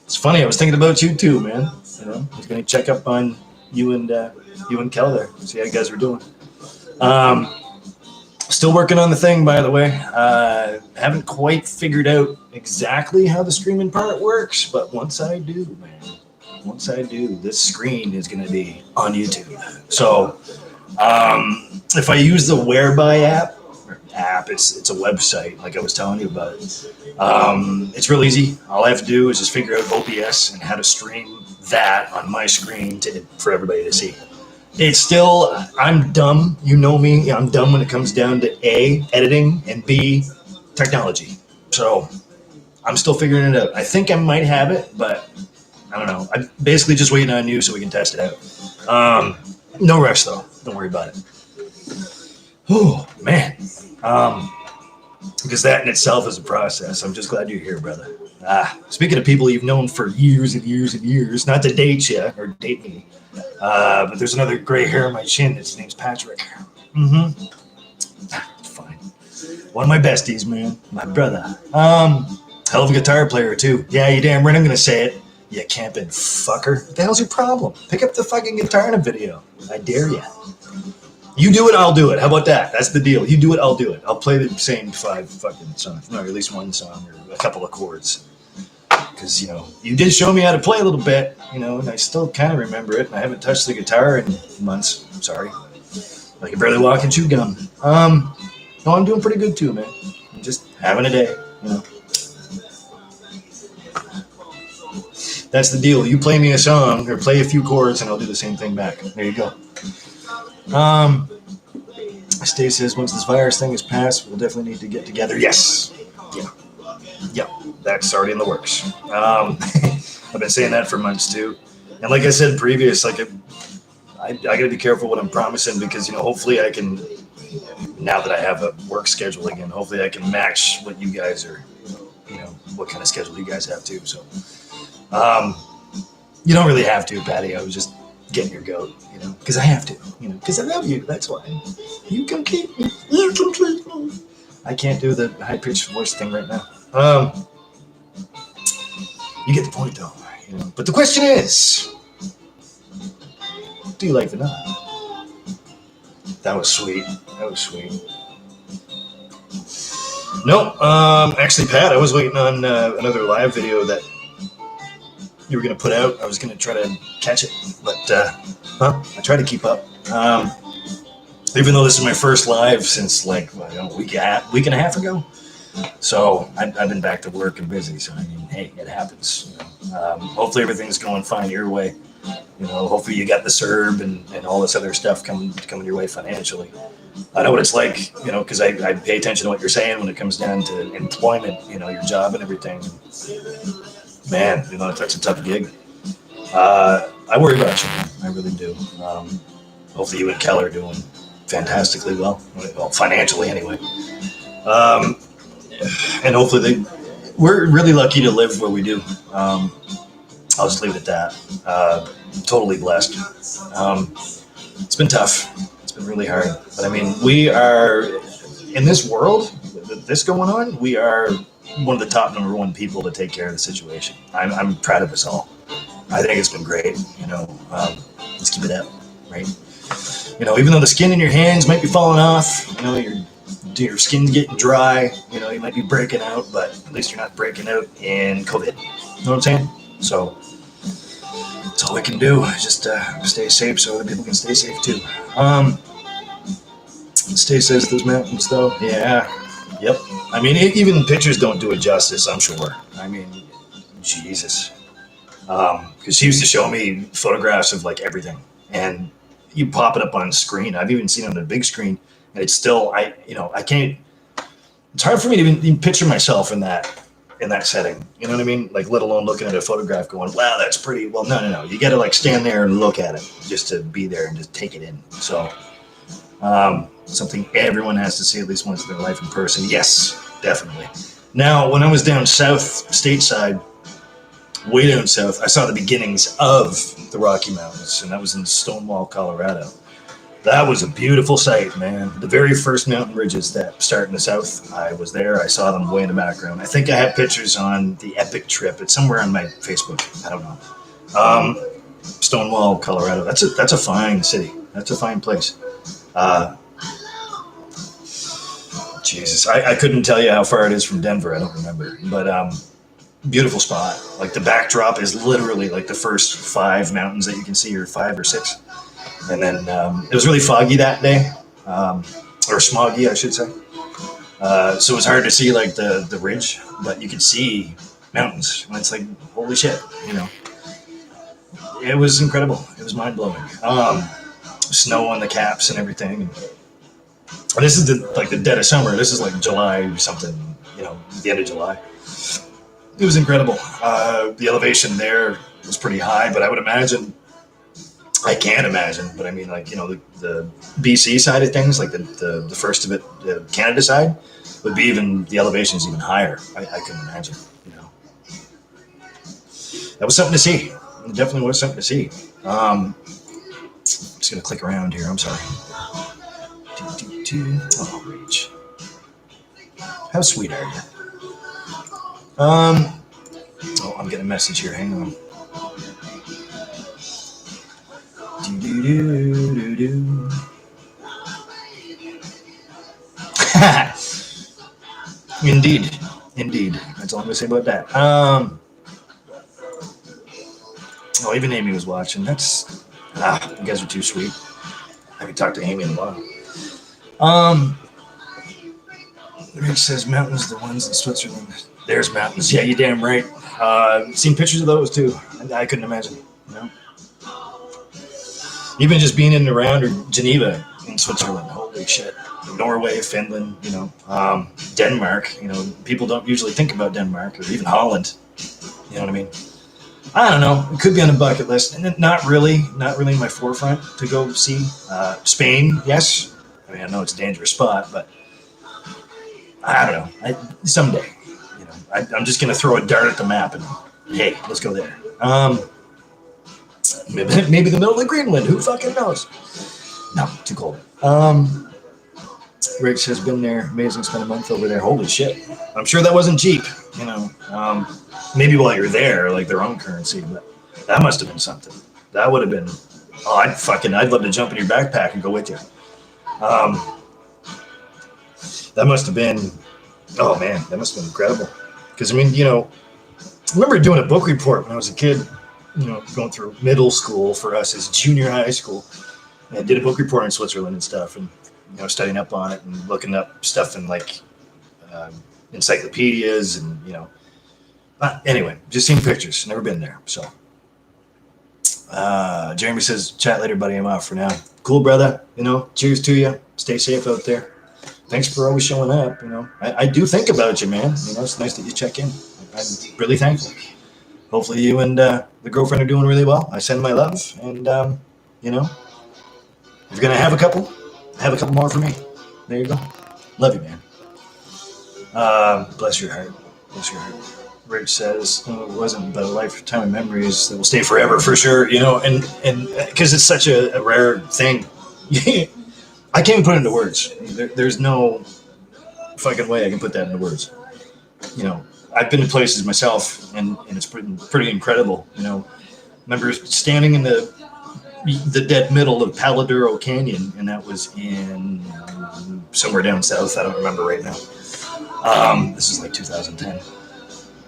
It's funny. I was thinking about you too, man. You know, I was going to check up on you and Kel there. See how you guys were doing. Still working on the thing, by the way. Haven't quite figured out exactly how the streaming part works, but once I do, man, this screen is going to be on YouTube. So if I use the Whereby app, it's a website like I was telling you about. It's real easy. All I have to do is just figure out OBS and how to stream that on my screen for everybody to see. It's still, I'm dumb. You know me. I'm dumb when it comes down to A, editing, and B, technology. So I'm still figuring it out. I think I might have it, but I don't know. I'm basically just waiting on you so we can test it out. No rush, though. Don't worry about it. Oh, man. Because that in itself is a process. I'm just glad you're here, brother. Speaking of people you've known for years and years and years, not to date you or date me, but there's another gray hair on my chin. His name's Patrick. Fine. One of my besties, man. My brother. Hell of a guitar player, too. Yeah, you damn right I'm going to say it. You camping fucker. What the hell's your problem? Pick up the fucking guitar in a video. I dare you. You do it, I'll do it. How about that? That's the deal. You do it, I'll do it. I'll play the same 5 fucking songs. No, or at least one song or a couple of chords. Because, you know, you did show me how to play a little bit, you know, and I still kind of remember it. I haven't touched the guitar in months. I'm sorry. I can barely walk and chew gum. No, I'm doing pretty good too, man. I'm just having a day, you know. That's the deal. You play me a song or play a few chords and I'll do the same thing back. There you go. Stay says once this virus thing is passed, we'll definitely need to get together. Yes. Yeah. That's already in the works. I've been saying that for months too. And like I said previous, like I gotta be careful what I'm promising because, you know, hopefully I can, now that I have a work schedule again, hopefully I can match what you guys are, you know, what kind of schedule you guys have too. So, you don't really have to, Patty. I was just getting your goat, you know, because I have to, you know, because I love you. That's why. You complete me. You complete me. I can't do the high-pitched voice thing right now. You get the point, though, you know. But the question is, do you like vanilla? That was sweet. No, actually, Pat, I was waiting on another live video that you were going to put out. I was going to try to catch it, but I try to keep up. Even though this is my first live since like a week and a half ago. So I've been back to work and busy. So I mean, hey, it happens. You know? Hopefully everything's going fine your way. You know, hopefully you got the CERB and all this other stuff coming your way financially. I know what it's like, you know, because I pay attention to what you're saying when it comes down to employment, you know, your job and everything. Man, you know, that's a tough gig. I worry about you, man. I really do. Hopefully you and Kel are doing fantastically well financially anyway. And hopefully we're really lucky to live where we do. I'll just leave it at that. Totally blessed. It's been tough. It's been really hard. But I mean, we are, in this world, with this going on, we are one of the top number 1 people to take care of the situation. I'm proud of us all. I think it's been great. You know, let's keep it up, right? You know, even though the skin in your hands might be falling off, you know, your skin's getting dry, you know, you might be breaking out, but at least you're not breaking out in COVID. You know what I'm saying? So that's all we can do. Just stay safe so other people can stay safe too. Stay says those mountains though. Yeah. Yep. I mean, even pictures don't do it justice, I'm sure. I mean, Jesus. Because she used to show me photographs of like everything. And you pop it up on screen. I've even seen it on the big screen. And it's still, I can't, it's hard for me to even picture myself in that in that setting. You know what I mean? Like, let alone looking at a photograph going, wow, that's pretty. Well, no. You got to like stand there and look at it just to be there and just take it in. So something everyone has to see at least once in their life in person. Yes, definitely. Now, when I was down south, stateside, way down south, I saw the beginnings of the Rocky Mountains, and that was in Stonewall, Colorado. That was a beautiful sight, man. The very first mountain ridges that start in the south, I was there. I saw them way in the background. I think I have pictures on the Epic Trip. It's somewhere on my Facebook. I don't know. Stonewall, Colorado. That's a fine city. That's a fine place. Jesus, I couldn't tell you how far it is from Denver. I don't remember, but beautiful spot. Like the backdrop is literally like the first 5 mountains that you can see, or 5 or 6. And then it was really foggy that day, or smoggy, I should say. So it was hard to see like the ridge, but you could see mountains. And it's like, holy shit, you know. It was incredible. It was mind blowing. Snow on the caps and everything. And this is the dead of summer. This is like July something, you know, the end of July. It was incredible. The elevation there was pretty high, but I would imagine, I can't imagine, but I mean, like, you know, the BC side of things, like the first of it, the Canada side, would be even, the elevation is even higher. I couldn't imagine, you know. That was something to see. It definitely was something to see. I'm just going to click around here. I'm sorry. Oh, reach. How sweet are you? Oh, I'm getting a message here. Hang on. Indeed. That's all I'm gonna say about that. Oh, even Amy was watching. That's you guys are too sweet. I haven't talked to Amy in a while. Rich says mountains, the ones in Switzerland. There's mountains. Yeah, you damn right. Seen pictures of those too. I couldn't imagine. You know, even just being in and around, or Geneva in Switzerland. Holy shit. Norway, Finland. You know, Denmark. You know, people don't usually think about Denmark, or even Holland. You know what I mean? I don't know. It could be on the bucket list, and not really in my forefront to go see. Spain, yes. I mean, I know it's a dangerous spot, but I don't know. Someday, you know, I'm just gonna throw a dart at the map and hey, let's go there. Maybe the middle of Greenland. Who fucking knows? No, too cold. Rich has been there. Amazing. Spent a month over there. Holy shit. I'm sure that wasn't cheap. You know, maybe while you're there, like their own currency, but that must have been something. That would have been. Oh, I'd love to jump in your backpack and go with you. That must have been. Oh man, that must have been incredible. Because I mean, you know, I remember doing a book report when I was a kid. You know, going through middle school for us as junior high school. And I did a book report in Switzerland and stuff, and you know, studying up on it and looking up stuff in like encyclopedias and you know. Anyway, just seen pictures. Never been there. So, Jeremy says, "Chat later, buddy. I'm off for now." Cool, brother. You know, cheers to you. Stay safe out there. Thanks for always showing up. You know, I do think about you, man. You know, it's nice that you check in. I'm really thankful. Hopefully you and the girlfriend are doing really well. I send my love, and you know, if you're gonna have a couple more for me. There you go. Love you, man. Bless your heart. Bless your heart. Rich says, it wasn't, but a lifetime of memories that will stay forever for sure. You know, and because it's such a rare thing, I can't even put it into words. There's no fucking way I can put that into words. You know, I've been to places myself, and it's pretty incredible. You know, remember standing in the dead middle of Paladuro Canyon, and that was in somewhere down south. I don't remember right now. This is like 2010.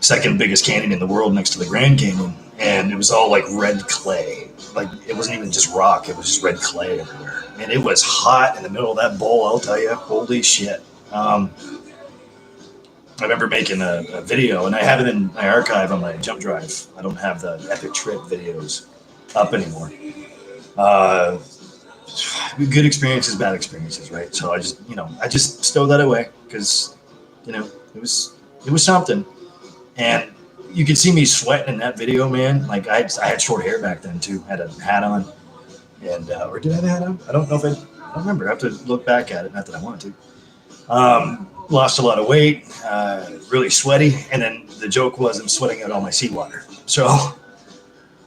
Second biggest canyon in the world next to the Grand Canyon, and it was all like red clay. Like it wasn't even just rock; it was just red clay everywhere, and it was hot in the middle of that bowl. I'll tell you, holy shit! I remember making a video, and I have it in my archive on my jump drive. I don't have the Epic Trip videos up anymore. Good experiences, bad experiences, right? So I just stow that away because, you know, it was something. And you could see me sweating in that video, man. Like I had short hair back then too. Had a hat on, and or did I have a hat on? I don't know if I don't remember. I have to look back at it. Not that I want to. Lost a lot of weight, really sweaty, and then the joke was I'm sweating out all my seawater. So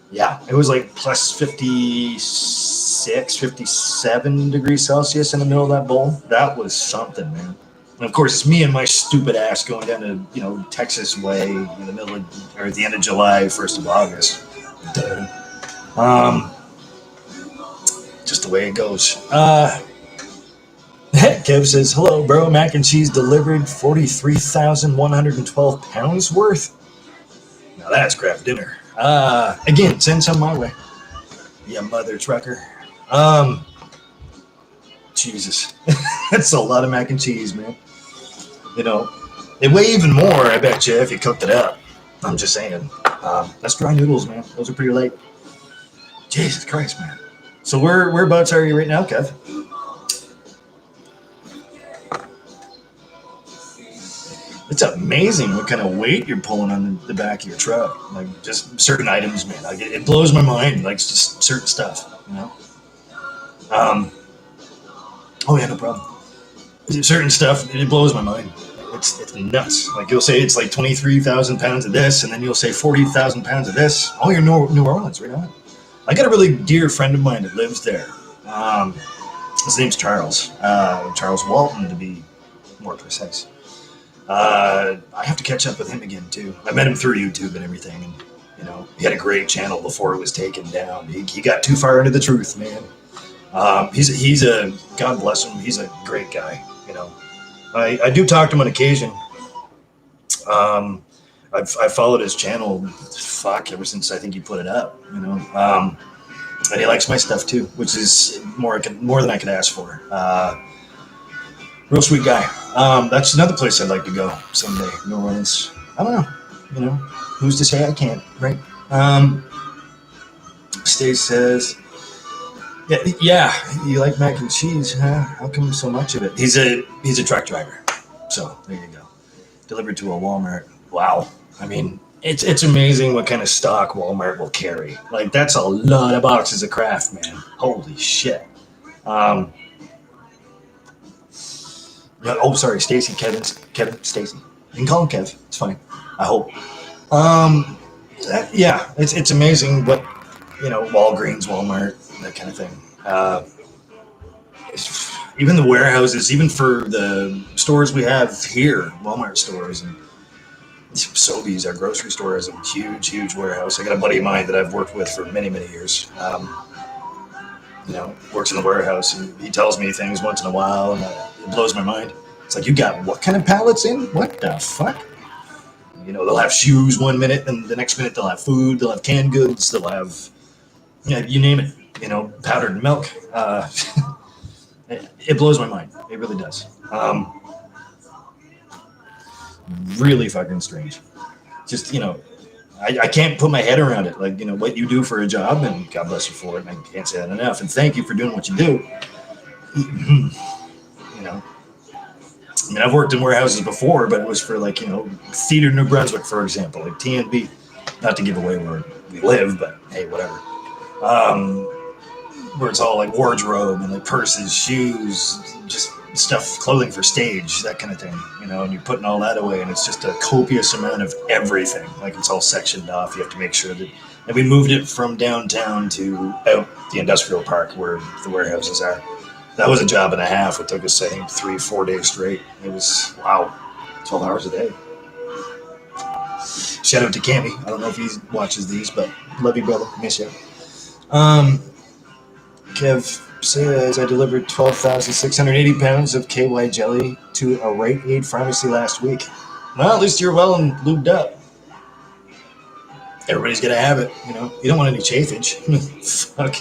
yeah, it was like plus 56, 57 degrees Celsius in the middle of that bowl. That was something, man. And of course, it's me and my stupid ass going down to, Texas way in the middle of, or at the end of July, 1st of August. Just the way it goes. Kev says, hello, bro. Mac and cheese delivered 43,112 pounds worth. Now that's craft dinner. Again, send some my way. Yeah, mother trucker. Jesus. That's a lot of mac and cheese, man. They weigh even more, I bet you, if you cooked it up. I'm just saying. That's dry noodles, man. Those are pretty light. Jesus Christ, man. So whereabouts are you right now, Kev? It's amazing what kind of weight you're pulling on the back of your truck. Like just certain items, man. Like it blows my mind. Like just certain stuff, Oh yeah, no problem. Certain stuff, it blows my mind. It's nuts. Like you'll say it's like 23,000 pounds of this, and then you'll say 40,000 pounds of this. Oh, you're New Orleans right now. I got a really dear friend of mine that lives there. His name's Charles. Charles Walton, to be more precise. I have to catch up with him again too. I met him through YouTube and everything, and he had a great channel before it was taken down. He got too far into the truth, man. He's a God bless him. He's a great guy. I do talk to him on occasion. I've followed his channel, ever since I think he put it up. And he likes my stuff too, which is more than I could ask for. Real sweet guy. That's another place I'd like to go someday. New Orleans. I don't know. Who's to say I can't, right? Stace says, yeah. You like mac and cheese, huh? How come so much of it? He's a truck driver, so there you go. Delivered to a Walmart. Wow. I mean, it's amazing what kind of stock Walmart will carry. Like that's a lot of boxes of Kraft, man. Holy shit. Sorry, Stacy, Kevin, Stacy. You can call him Kev. It's fine. I hope. It's amazing what Walgreens, Walmart, that kind of thing. Even the warehouses, even for the stores we have here, Walmart stores and Sobeys, our grocery store, has a huge, huge warehouse. I got a buddy of mine that I've worked with for many, many years. Works in the warehouse, and he tells me things once in a while, and it blows my mind. It's like, you got what kind of pallets in? What the fuck? They'll have shoes one minute, and the next minute they'll have food, they'll have canned goods, they'll have, you name it, powdered milk. It blows my mind. It really does. Really fucking strange. Just, I can't put my head around it. Like, what you do for a job, and God bless you for it, and I can't say that enough. And thank you for doing what you do. I've worked in warehouses before, but it was for Theater, New Brunswick, for example, like TNB. Not to give away where we live, but hey, whatever. Where it's all like wardrobe and like purses, shoes, just stuff, clothing for stage, that kind of thing, and you're putting all that away, and it's just a copious amount of everything. Like it's all sectioned off. You have to make sure that, and we moved it from downtown to out the industrial park where the warehouses are. That was a job and a half. It took us, I think, 3-4 days straight. It was, 12 hours a day. Shout out to Cammy. I don't know if he watches these, but love you, brother. Miss you. Kev says, I delivered 12,680 pounds of KY jelly to a Rite Aid pharmacy last week. Well, at least you're well and lubed up. Everybody's got to have it, You don't want any chafage. Fuck.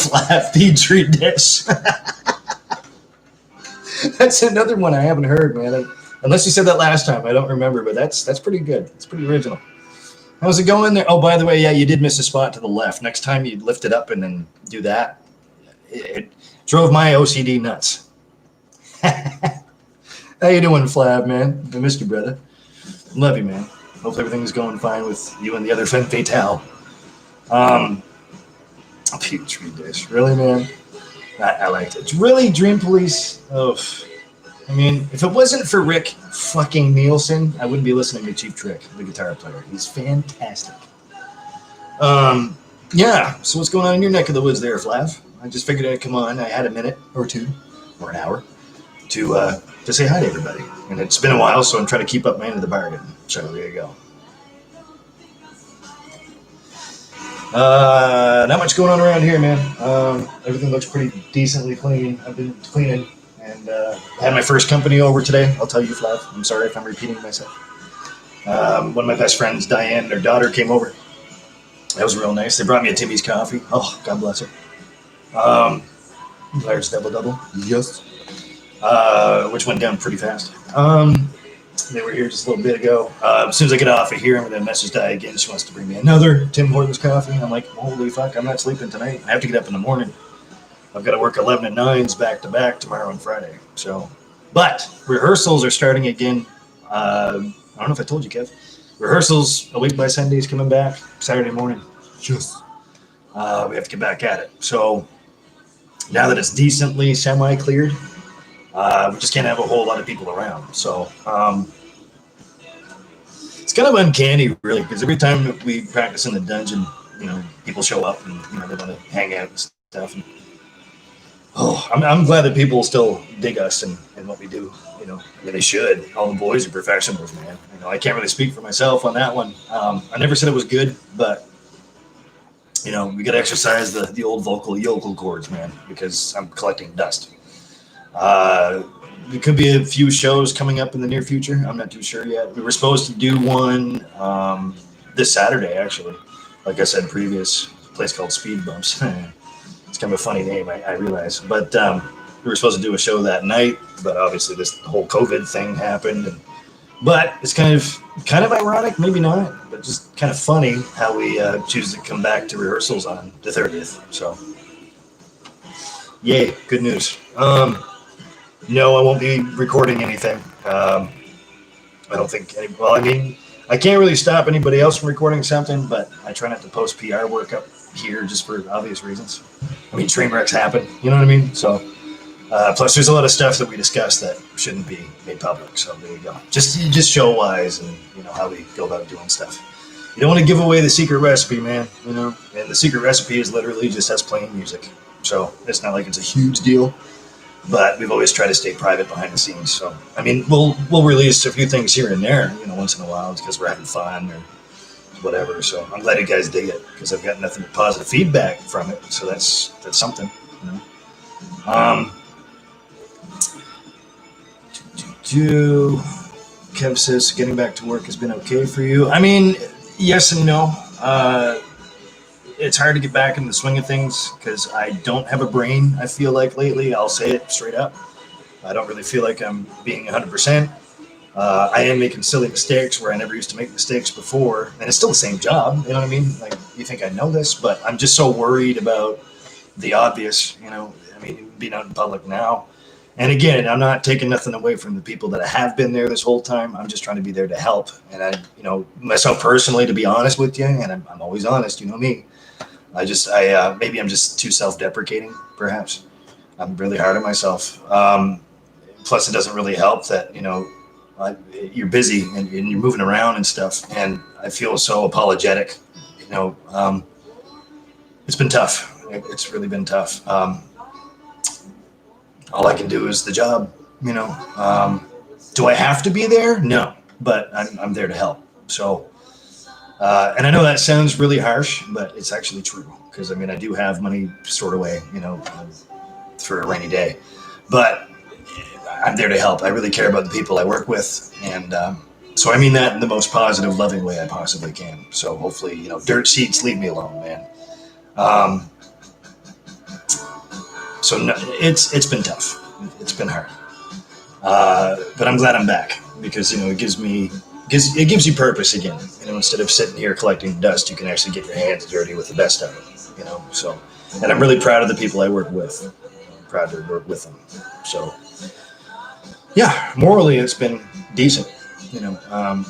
Flat Petri dish. That's another one I haven't heard, man. Unless you said that last time, I don't remember, but that's pretty good. It's pretty original. How's it going there? Oh, by the way, yeah, you did miss a spot to the left. Next time you lift it up and then do that. It drove my OCD nuts. How you doing, Flav, man? I missed you, brother. Love you, man. Hope everything's going fine with you and the other femme fatale. Um, Petri dish. Really, man? I liked it. Really, Dream Police? Oh, I mean, if it wasn't for Rick fucking Nielsen, I wouldn't be listening to Chief Trick, the guitar player. He's fantastic. Yeah, so what's going on in your neck of the woods there, Flav? I just figured I'd come on. I had a minute or two, or an hour, to say hi to everybody. And it's been a while, so I'm trying to keep up my end of the bargain. So there you go. Not much going on around here, man. Everything looks pretty decently clean. I've been cleaning, and I had my first company over today. I'll tell you, Flav. I'm sorry if I'm repeating myself. One of my best friends, Diane, their daughter came over. That was real nice. They brought me a Timmy's coffee. Oh, God bless her. Large double. Yes. Which went down pretty fast. They were here just a little bit ago. As soon as I get off of here, I'm going to message Di again. She wants to bring me another Tim Hortons coffee. I'm like, holy fuck, I'm not sleeping tonight. I have to get up in the morning. I've got to work 11 and 9s back to back tomorrow and Friday. But rehearsals are starting again. I don't know if I told you, Kev. Rehearsals a week by Sundays coming back. Saturday morning. Just. We have to get back at it. So now that it's decently semi-cleared, we just can't have a whole lot of people around. So it's kind of uncanny, really, because every time we practice in the dungeon, people show up and they want to hang out and stuff. And, I'm glad that people still dig us and what we do. I mean, they should. All the boys are professionals, man. I can't really speak for myself on that one. I never said it was good, but we got to exercise the old vocal cords, man, because I'm collecting dust. There could be a few shows coming up in the near future. I'm not too sure yet. We were supposed to do one this Saturday, actually. Like I said previous, a place called Speed Bumps. It's kind of a funny name, I realize. But we were supposed to do a show that night, but obviously this whole COVID thing happened. But it's kind of ironic, maybe not, but just kind of funny how we choose to come back to rehearsals on the 30th. So, yay, good news. No, I won't be recording anything. I don't think I can't really stop anybody else from recording something, but I try not to post PR work up here just for obvious reasons. Train wrecks happen, you know what I mean? So, plus there's a lot of stuff that we discussed that shouldn't be made public. So there you go. Just show wise and how we go about doing stuff. You don't want to give away the secret recipe, man, and the secret recipe is literally just us playing music. So it's not like it's a huge deal. But we've always tried to stay private behind the scenes. So, we'll release a few things here and there, once in a while, because we're having fun or whatever. So I'm glad you guys dig it, because I've got nothing but positive feedback from it. So that's something, Kev says getting back to work has been okay for you. Yes and no. It's hard to get back in the swing of things because I don't have a brain, I feel like, lately. I'll say it straight up. I don't really feel like I'm being 100%. I am making silly mistakes where I never used to make mistakes before. And it's still the same job, you know what I mean? Like, you think I know this, but I'm just so worried about the obvious, being out in public now. And again, I'm not taking nothing away from the people that have been there this whole time. I'm just trying to be there to help. And myself personally, to be honest with you, and I'm always honest, you know me. Maybe I'm just too self-deprecating, perhaps. I'm really hard on myself. Plus, it doesn't really help that, you're busy and you're moving around and stuff. And I feel so apologetic. It's been tough. It's really been tough. All I can do is the job, Do I have to be there? No, but I'm there to help. So. And I know that sounds really harsh, but it's actually true because I do have money stored away, for a rainy day. But I'm there to help. I really care about the people I work with, and so I mean that in the most positive, loving way I possibly can. So hopefully, dirt sheets, leave me alone, man. So no, it's been tough. It's been hard, but I'm glad I'm back because it gives you purpose again. Instead of sitting here collecting dust, you can actually get your hands dirty with the best of it. So, and I'm really proud of the people I work with. I'm proud to work with them. So, Yeah, morally it's been decent. You know,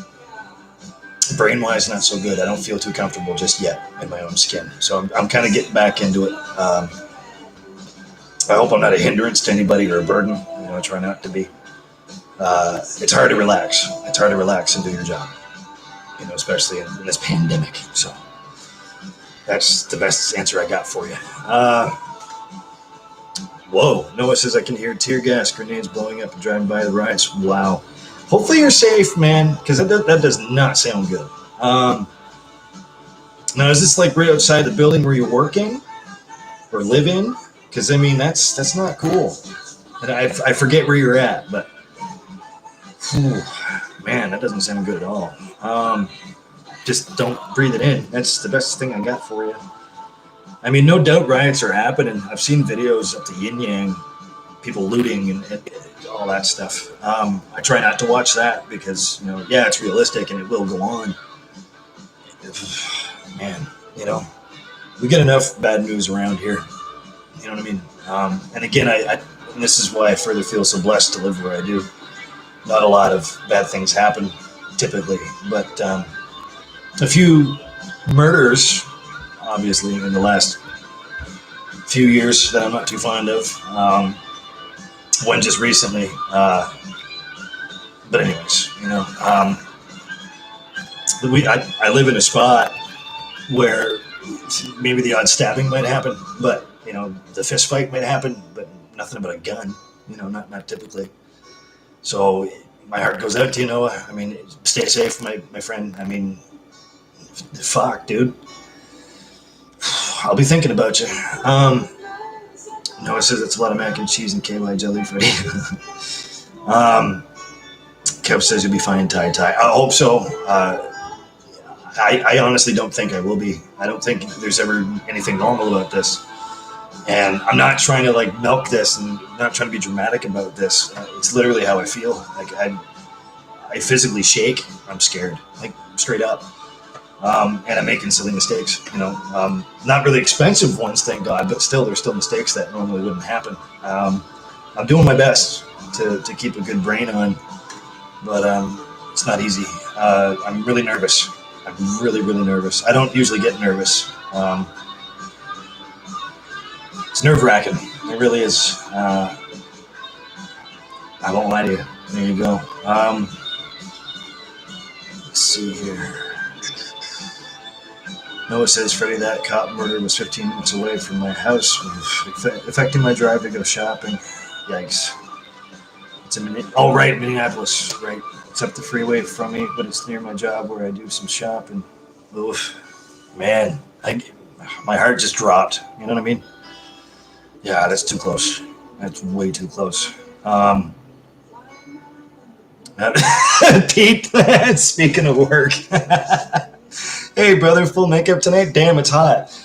brain wise not so good. I don't feel too comfortable just yet in my own skin. So I'm kind of getting back into it. I hope I'm not a hindrance to anybody or a burden. You know, I try not to be. It's hard to relax. It's hard to relax and do your job. You know, especially in this pandemic. So that's the best answer I got for you. Whoa, Noah says I can hear tear gas grenades blowing up and driving by the riots. Wow. Hopefully you're safe, man, because that does not sound good. Um, Now, is this like right outside the building where you're working or live in? Because I mean, that's not cool. And I forget where you're at, but whew, man, that doesn't sound good at all. Just don't breathe it in. That's the best thing I got for you. I mean, no doubt riots are happening. I've seen videos of the yin yang, people looting and all that stuff. I try not to watch that because, you know, yeah, it's realistic and it will go on. Man, you know, we get enough bad news around here. You know what I mean? And again, and this is why I further feel so blessed to live where I do. Not a lot of bad things happen typically, but a few murders, obviously, in the last few years that I'm not too fond of. One just recently. But anyways, you know, I live in a spot where maybe the odd stabbing might happen, but you know, the fist fight might happen, but nothing about a gun. You know, not typically. So my heart goes out to you, Noah. I mean, stay safe, my friend. I mean, fuck, dude. I'll be thinking about you. Noah says it's a lot of mac and cheese and KY jelly for you. Kev says you'll be fine, Ty. I hope so. I honestly don't think I will be. I don't think there's ever anything normal about this. And I'm not trying to like milk this and not trying to be dramatic about this. It's literally how I feel. Like I physically shake. I'm scared, like straight up. And I'm making silly mistakes, you know, not really expensive ones, thank God, but still, there's still mistakes that normally wouldn't happen. I'm doing my best to keep a good brain on, but it's not easy. I'm really nervous. I'm really, really nervous. I don't usually get nervous. It's nerve-wracking. It really is. I won't lie to you. There you go. Let's see here. Noah says, Freddie, that cop murder was 15 minutes away from my house, affecting my drive to go shopping. Yikes. It's in Minneapolis, right. It's up the freeway from me, but it's near my job where I do some shopping. Oof. Man, my heart just dropped. You know what I mean? Yeah, that's too close. That's way too close. Pete, speaking of work. Hey, brother, full makeup tonight? Damn, it's hot.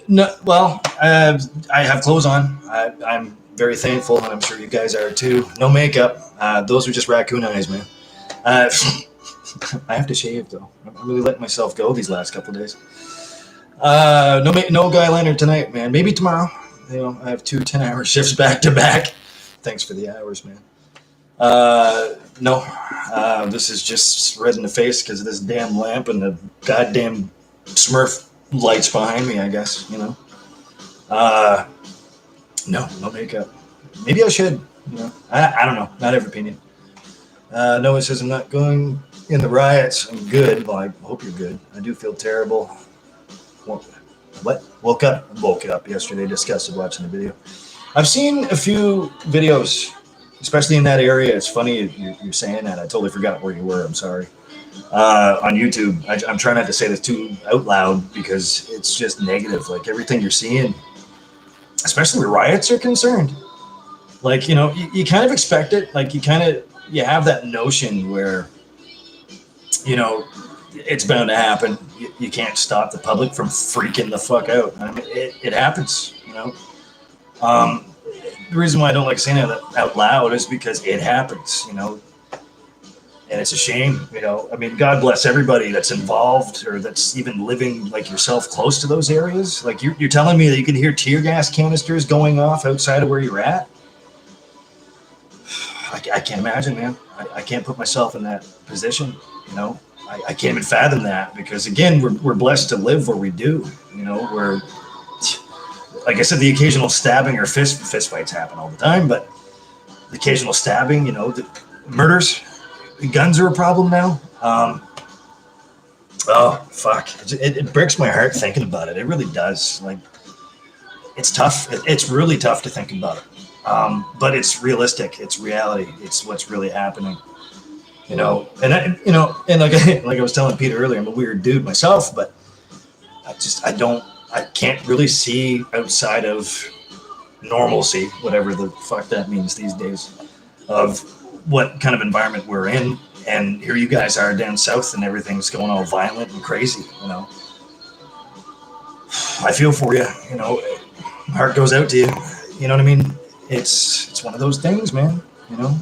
No, well, I have clothes on. I'm very thankful, and I'm sure you guys are too. No makeup. Those are just raccoon eyes, man. I have to shave, though. I'm really letting myself go these last couple of days. No guy lantern tonight, man. Maybe tomorrow. You know, I have 2 10-hour shifts back to back. Thanks for the hours, man. No, this is just red in the face because of this damn lamp and the goddamn Smurf lights behind me, I guess, you know. No makeup. Maybe I should, you know. I don't know. Not every opinion. Noah says I'm not going in the riots. I'm good. Well, I hope you're good. I do feel terrible. What? Woke up yesterday, disgusted watching the video. I've seen a few videos, especially in that area. It's funny you're saying that. I totally forgot where you were. I'm sorry. On YouTube, I'm trying not to say this too out loud because it's just negative. Like everything you're seeing, especially where riots are concerned. Like, you know, you kind of expect it. Like you have that notion where, you know, it's bound to happen. You can't stop the public from freaking the fuck out. I mean, it happens, you know. The reason why I don't like saying it out loud is because it happens, you know. And it's a shame, you know. I mean, God bless everybody that's involved or that's even living like yourself close to those areas. Like you're telling me that you can hear tear gas canisters going off outside of where you're at? I can't imagine, man. I can't put myself in that position. You know, I can't even fathom that because again, we're blessed to live where we do. You know, we're like I said, the occasional stabbing or fist fights happen all the time, but the occasional stabbing, you know, the murders, guns are a problem now. Oh fuck! It breaks my heart thinking about it. It really does. Like it's tough. It's really tough to think about it. But it's realistic. It's reality. It's what's really happening. You know, and like I was telling Peter earlier, I'm a weird dude myself, but I can't really see outside of normalcy, whatever the fuck that means these days, of what kind of environment we're in. And here you guys are down south, and everything's going all violent and crazy. You know, I feel for you. You know, my heart goes out to you. You know what I mean? It's one of those things, man. You know,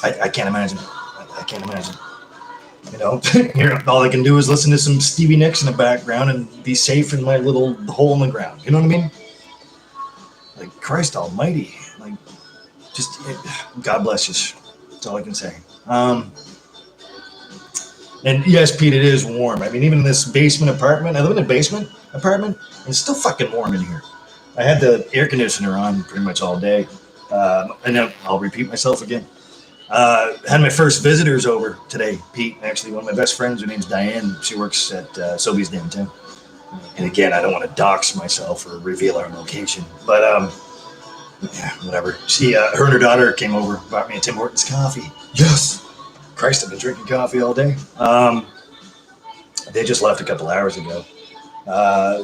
I can't imagine. I can't imagine. You know, here all I can do is listen to some Stevie Nicks in the background and be safe in my little hole in the ground. You know what I mean? Like Christ Almighty. Like, just God bless you. That's all I can say. And yes, Pete, it is warm. I mean, even in this basement apartment, I live in a basement apartment, and it's still fucking warm in here. I had the air conditioner on pretty much all day. And I'll repeat myself again. Had my first visitors over today, Pete. Actually, one of my best friends, her name's Diane. She works at Sobeys downtown. And again, I don't want to dox myself or reveal our location, but yeah, whatever. She, her and her daughter came over, bought me a Tim Hortons coffee. Yes, Christ, I've been drinking coffee all day. They just left a couple hours ago.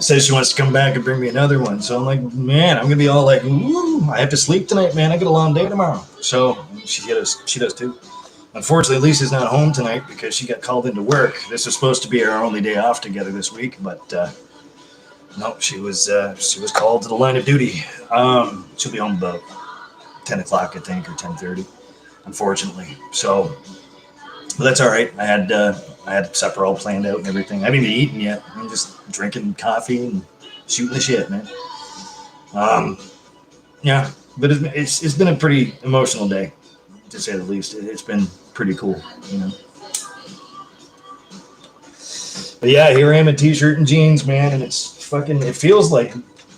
Says she wants to come back and bring me another one. So I'm like, man, I'm gonna be all like, ooh, I have to sleep tonight, man. I got a long day tomorrow. So she does too. Unfortunately, Lisa's not home tonight because she got called into work. This is supposed to be our only day off together this week, but no, she was called to the line of duty. She'll be home about 10 o'clock, I think, or 10:30. Unfortunately, so but that's all right. I had supper all planned out and everything. I haven't even eaten yet. I'm just drinking coffee and shooting the shit, man. Yeah, but it's been a pretty emotional day, to say the least. It's been pretty cool, you know. But yeah, here I am in t-shirt and jeans, man, and it's fucking. It feels like,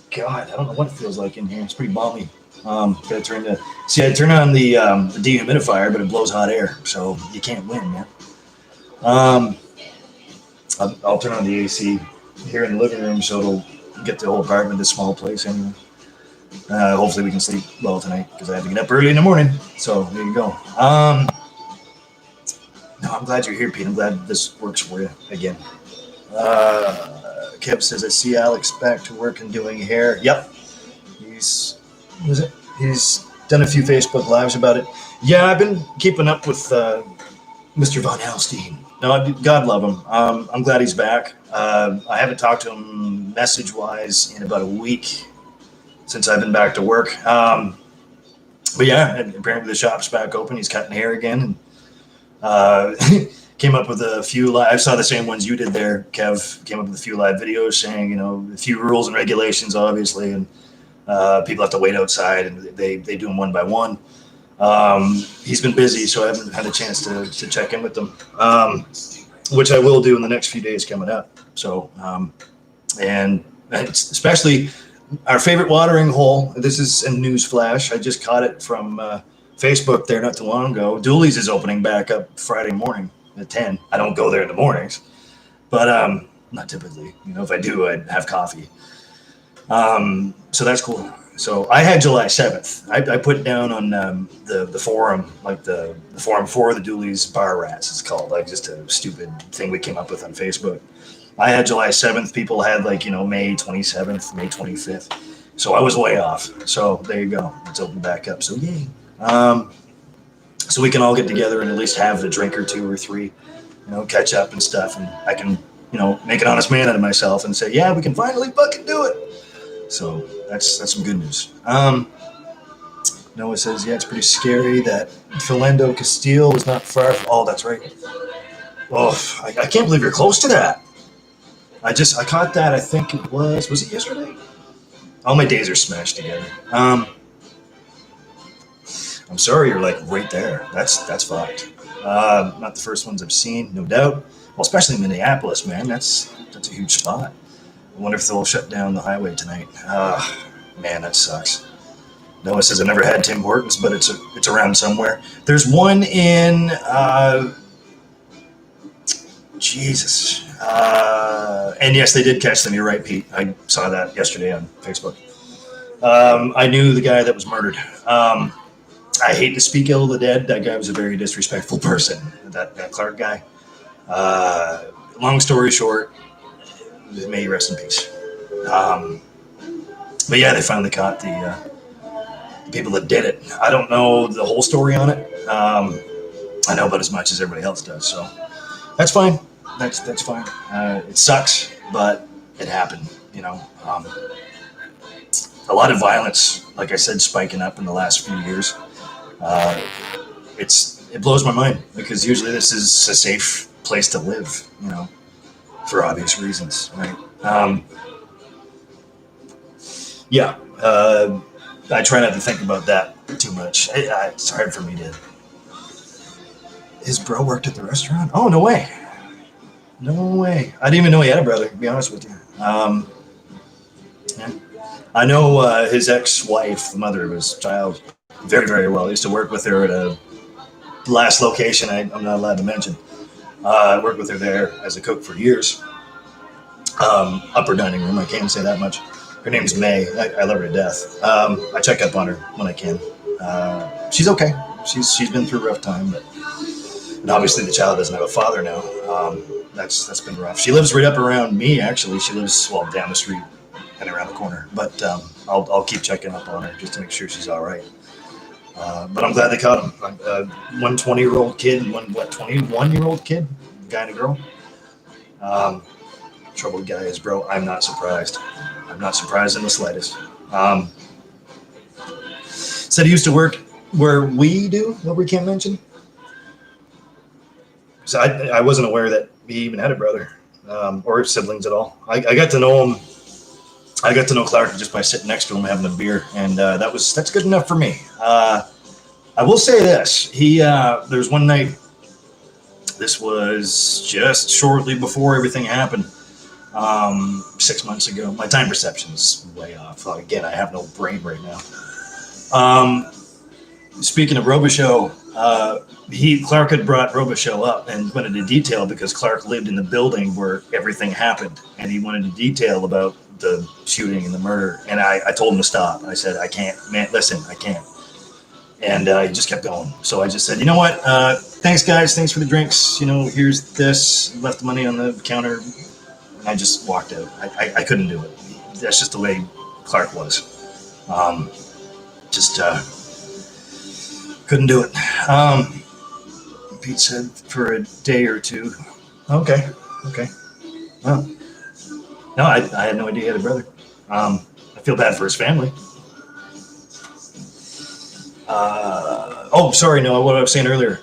God, I don't know what it feels like in here. It's pretty balmy. I turn on the dehumidifier, but it blows hot air, so you can't win, man. I'll turn on the AC here in the living room, so it'll get the whole apartment this small place anyway. Hopefully we can sleep well tonight because I have to get up early in the morning. So there you go. No, I'm glad you're here, Pete. I'm glad this works for you again. Kev says, I see Alex back to work and doing hair. Yep. He's done a few Facebook Lives about it. Yeah, I've been keeping up with Mr. Von Alstein. No, God love him. I'm glad he's back. I haven't talked to him message-wise in about a week since I've been back to work. But yeah, apparently the shop's back open. He's cutting hair again. And came up with a few I saw the same ones you did there, Kev. Came up with a few live videos saying, you know, a few rules and regulations, obviously, and people have to wait outside, and they do them one by one. He's been busy, so I haven't had a chance to check in with them, which I will do in the next few days coming up. So, and especially our favorite watering hole. This is a news flash. I just caught it from Facebook there not too long ago. Dooley's is opening back up Friday morning at 10. I don't go there in the mornings, but not typically. You know, if I do, I'd have coffee. So that's cool. So I had July 7th. I put down on the forum, like the forum for the Dooley's Bar Rats, it's called, like just a stupid thing we came up with on Facebook. I had July 7th. People had like, you know, May 27th, May 25th. So I was way off. So there you go. It's open back up. So yay. So we can all get together and at least have the drink or two or three, you know, catch up and stuff. And I can, you know, make an honest man out of myself and say, yeah, we can finally fucking do it. So that's some good news. Noah says, yeah, it's pretty scary that Philando Castile was not far from, oh, that's right. Oh, I can't believe you're close to that. I caught that, I think it was it yesterday? All my days are smashed together. I'm sorry, you're like right there. That's fucked. Not the first ones I've seen, no doubt. Well, especially Minneapolis, man. That's a huge spot. I wonder if they'll shut down the highway tonight. Man, that sucks. Noah says I've never had Tim Hortons, but it's around somewhere. There's one in Jesus. And yes, they did catch them. You're right, Pete. I saw that yesterday on Facebook. I knew the guy that was murdered. I hate to speak ill of the dead. That guy was a very disrespectful person. That Clark guy. Long story short, may he rest in peace. But yeah, they finally caught the people that did it. I don't know the whole story on it. I know about as much as everybody else does, so that's fine. That's fine. It sucks, but it happened. A lot of violence, like I said, spiking up in the last few years. It blows my mind because usually this is a safe place to live, for obvious reasons, right? Yeah. I try not to think about that too much. It's hard for me to. His bro worked at the restaurant? Oh, no way. No way. I didn't even know he had a brother, to be honest with you. Yeah. I know his ex-wife, the mother of his child, very, very well. I used to work with her at a last location I'm not allowed to mention. I worked with her there as a cook for years. Upper dining room, I can't say that much. Her name's May. I love her to death. I check up on her when I can. She's okay. She's been through a rough time, and obviously the child doesn't have a father now. That's been rough. She lives right up around me, actually. She lives down the street and around the corner. But I'll keep checking up on her just to make sure she's all right. But I'm glad they caught him. One 20-year-old kid, one 21-year-old kid, guy and a girl. Troubled guy is bro. I'm not surprised. I'm not surprised in the slightest. Said he used to work where we do, what we can't mention. So I wasn't aware that he even had a brother or siblings at all. I got to know him. I got to know Clark just by sitting next to him having a beer, and that's good enough for me. I will say this: there's one night. This was just shortly before everything happened. 6 months ago. My time perception's way off. Again, I have no brain right now. Speaking of Robichaux, Clark had brought Robichaux up and went into detail because Clark lived in the building where everything happened, and he went into detail about the shooting and the murder. And I told him to stop. I said, I can't, man, listen, I can't. And he just kept going. So I just said, you know what? Thanks, guys. Thanks for the drinks. Here's this. Left the money on the counter. And I just walked out. I couldn't do it. That's just the way Clark was. Couldn't do it. Pete said for a day or two. Okay. Well, no, I had no idea he had a brother. I feel bad for his family. Sorry, Noah, what I was saying earlier.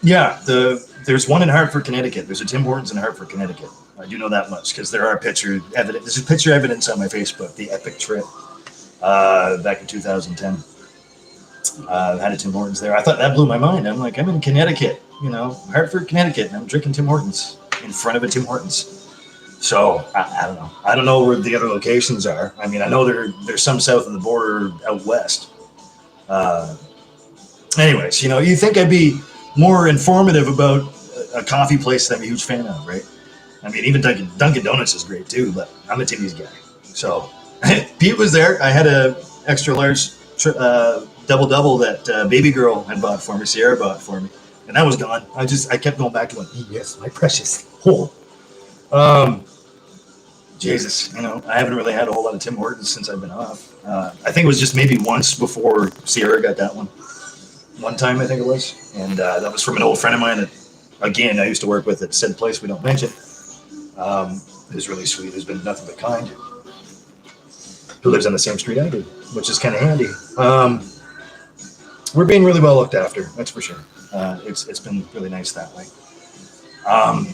There's one in Hartford, Connecticut. There's a Tim Hortons in Hartford, Connecticut. I do know that much because there are picture evidence. There's picture evidence on my Facebook. The epic trip back in 2010. Had a Tim Hortons there. I thought that blew my mind. I'm like, I'm in Connecticut, Hartford, Connecticut, and I'm drinking Tim Hortons in front of a Tim Hortons. So I don't know. I don't know where the other locations are. I mean, I know there's some south of the border out west. Anyways, you think I'd be more informative about a coffee place that I'm a huge fan of, right? I mean, even Dunkin' Donuts is great too, but I'm a Timmy's guy. So Pete was there. I had a extra large double that baby girl had bought for me, Sierra bought for me, and that was gone. I kept going back to it. Yes, my precious. Jesus, I haven't really had a whole lot of Tim Hortons since I've been off. I think it was just maybe once before Sierra got that one. One time, I think it was. And that was from an old friend of mine that, again, I used to work with at said place we don't mention. Who's really sweet, who's been nothing but kind. Who lives on the same street I do, which is kind of handy. We're being really well looked after, that's for sure. It's been really nice that way. I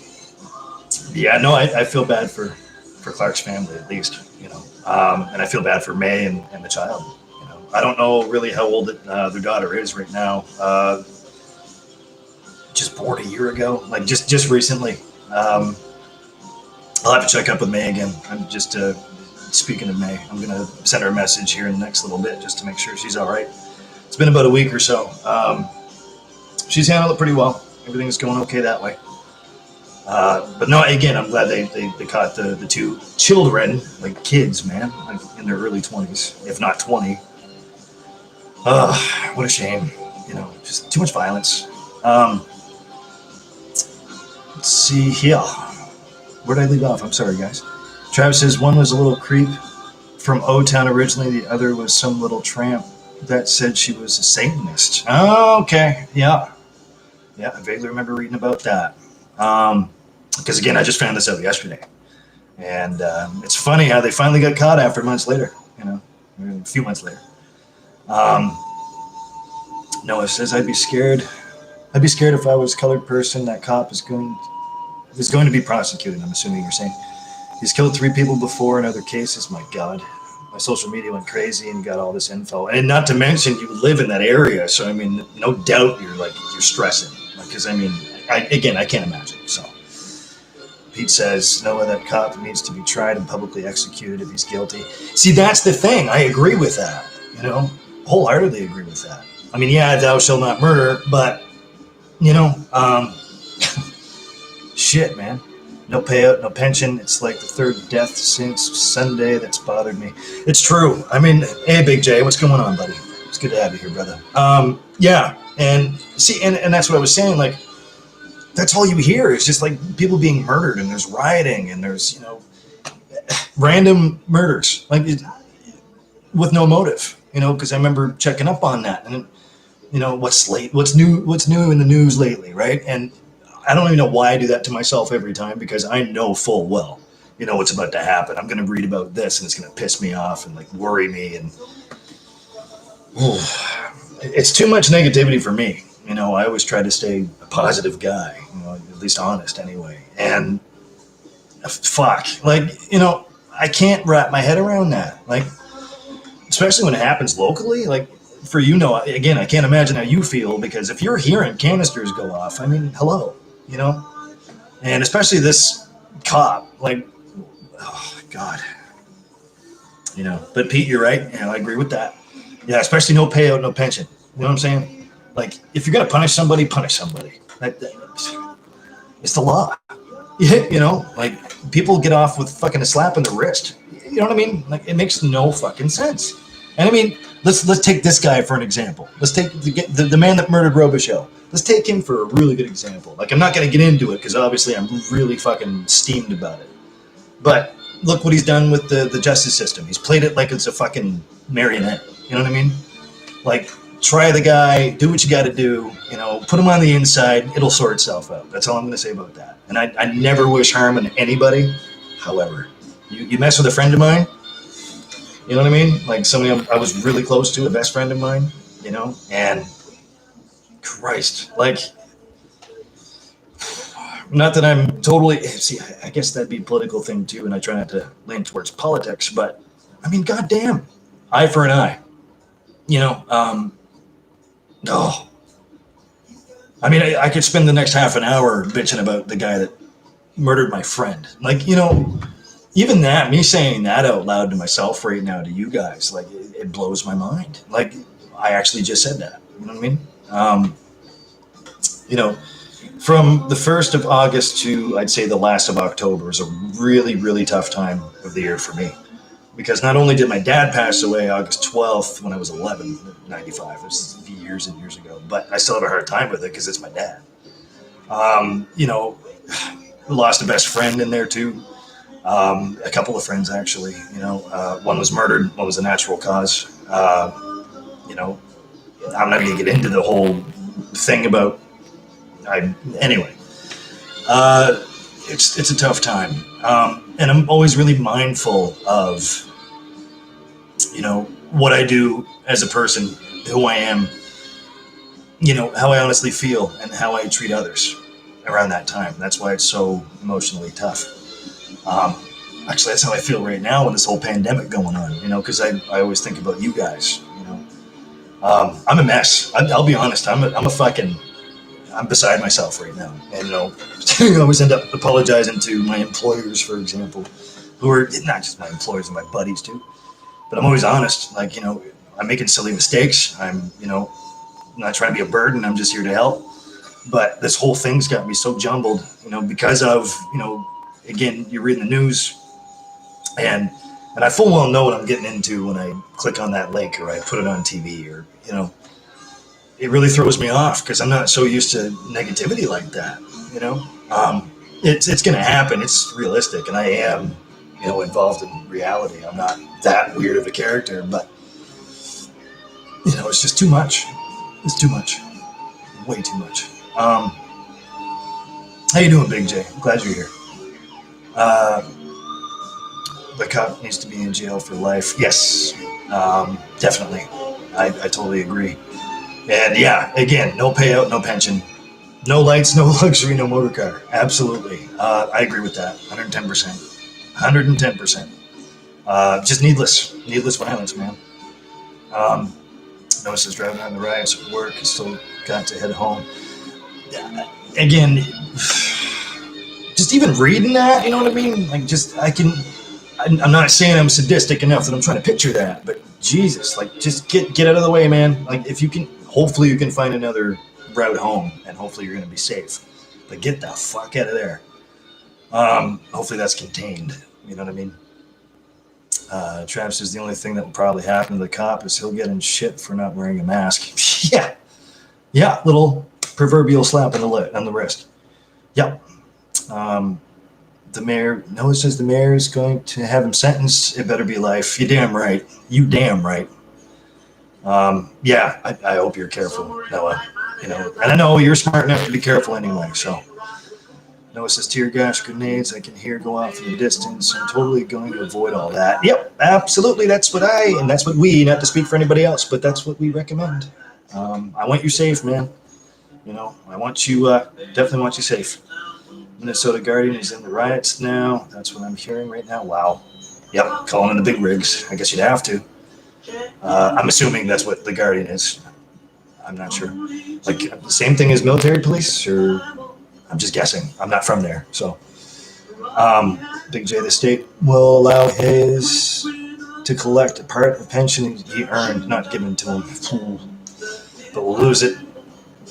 feel bad for Clark's family, at least, and I feel bad for May and the child, I don't know really how old their daughter is right now. Just born a year ago, like just recently. Um, I'll have to check up with May again. I'm just speaking of May. I'm gonna send her a message here in the next little bit just to make sure she's all right. It's been about a week or so. She's handled it pretty well. Everything's going okay that way. But no, again, I'm glad they caught the two children, like kids, man, like in their early 20s, if not 20. What a shame. Just too much violence. Let's see here. Where did I leave off? I'm sorry, guys. Travis says one was a little creep from O-Town originally. The other was some little tramp that said she was a Satanist. Oh, okay. Yeah. Yeah, I vaguely remember reading about that. Because, again, I just found this out yesterday. And it's funny how they finally got caught after months later, a few months later. Noah says, I'd be scared if I was a colored person. That cop is going to be prosecuted, I'm assuming you're saying. He's killed 3 people before in other cases. My God. My social media went crazy and got all this info. And not to mention, you live in that area. So, I mean, no doubt you're stressing. Because, I mean, I can't imagine. So, Pete says, Noah, that cop needs to be tried and publicly executed if he's guilty. See, that's the thing. I agree with that. Wholeheartedly agree with that. I mean, yeah, thou shalt not murder, but, shit, man. No payout, no pension. It's like the 3rd death since Sunday that's bothered me. It's true. I mean, hey, Big J, what's going on, buddy? It's good to have you here, brother. Yeah, and see, and that's what I was saying. Like, that's all you hear is just like people being murdered, and there's rioting, and there's random murders, like with no motive. Because I remember checking up on that, and what's new in the news lately, right? And I don't even know why I do that to myself every time, because I know full well, what's about to happen. I'm going to read about this and it's going to piss me off and like worry me. And it's too much negativity for me. I always try to stay a positive guy, at least honest anyway. And fuck, I can't wrap my head around that. Like, especially when it happens locally, like for again, I can't imagine how you feel, because if you're hearing canisters go off, I mean, hello. And especially this cop, like, oh God, but Pete, you're right. I agree with that. Yeah. Especially no payout, no pension. You know what I'm saying? Like, if you're going to punish somebody, punish somebody. It's the law. Like, people get off with fucking a slap in the wrist. You know what I mean? Like, it makes no fucking sense. And I mean, let's take this guy for an example. Let's take the man that murdered Robichaux. Let's take him for a really good example. Like, I'm not going to get into it because obviously I'm really fucking steamed about it. But look what he's done with the justice system. He's played it like it's a fucking marionette. You know what I mean? Like, try the guy, do what you got to do, put him on the inside. It'll sort itself out. That's all I'm going to say about that. And I never wish harm on anybody. However, you mess with a friend of mine, you know what I mean? Like somebody I was really close to, a best friend of mine, and Christ, like, not that I'm totally, see, I guess that'd be a political thing too, and I try not to lean towards politics, but I mean, goddamn, eye for an eye, no. I mean, I could spend the next half an hour bitching about the guy that murdered my friend. Like, even that, me saying that out loud to myself right now to you guys, like, it blows my mind. Like, I actually just said that. You know what I mean? From the 1st of August to, I'd say, the last of October is a really, really tough time of the year for me. Because not only did my dad pass away August 12th when I was 11, 95, this is years and years ago, but I still have a hard time with it because it's my dad. Lost a best friend in there too. A couple of friends, actually. One was murdered, one was a natural cause. I'm not going to get into the whole thing about. Anyway, it's a tough time, and I'm always really mindful of, what I do as a person, who I am, how I honestly feel, and how I treat others around that time. That's why it's so emotionally tough. Actually, that's how I feel right now with this whole pandemic going on, because I always think about you guys, I'm a mess. I'll be honest. I'm beside myself right now. And, I always end up apologizing to my employers, for example, who are not just my employers and my buddies too, but I'm always honest. Like, I'm making silly mistakes. I'm, not trying to be a burden. I'm just here to help. But this whole thing's got me so jumbled, because of, again, you're reading the news, and I full well know what I'm getting into when I click on that link or I put it on TV, or, it really throws me off because I'm not so used to negativity like that. It's going to happen. It's realistic, and I am, involved in reality. I'm not that weird of a character, but it's just too much. It's too much, way too much. How you doing, Big J? I'm glad you're here. The cop needs to be in jail for life. Yes, definitely. I totally agree. And yeah, again, no payout, no pension, no lights, no luxury, no motor car. Absolutely. I agree with that. 110%. 110%. Just needless violence, man. Notices driving on the riots at work. Still got to head home. Again, just even reading that, you know what I mean? Like, I'm not saying I'm sadistic enough that I'm trying to picture that, but Jesus, like, just get out of the way, man. Like, if you can, hopefully you can find another route home, and hopefully you're going to be safe. But get the fuck out of there. Hopefully that's contained. You know what I mean? Trav says the only thing that will probably happen to the cop is he'll get in shit for not wearing a mask. Yeah, little proverbial slap on the wrist. Yep. The mayor, Noah says the mayor is going to have him sentenced. It better be life. You damn right. Yeah, I hope you're careful, Noah. And I know you're smart enough to be careful anyway. So Noah says tear gas grenades I can hear go off in the distance. I'm totally going to avoid all that. Yep, absolutely. That's what we, not to speak for anybody else, but that's what we recommend. I want you safe, man. I want you, definitely want you safe. Minnesota Guardian is in the riots now. That's what I'm hearing right now. Wow. Yep, calling in the big rigs. I guess you'd have to. I'm assuming that's what the Guardian is. I'm not sure. Like, the same thing as military police, or I'm just guessing. I'm not from there. So, Big J, the state will allow his to collect a part of the pension he earned, not given to him. But we'll lose it.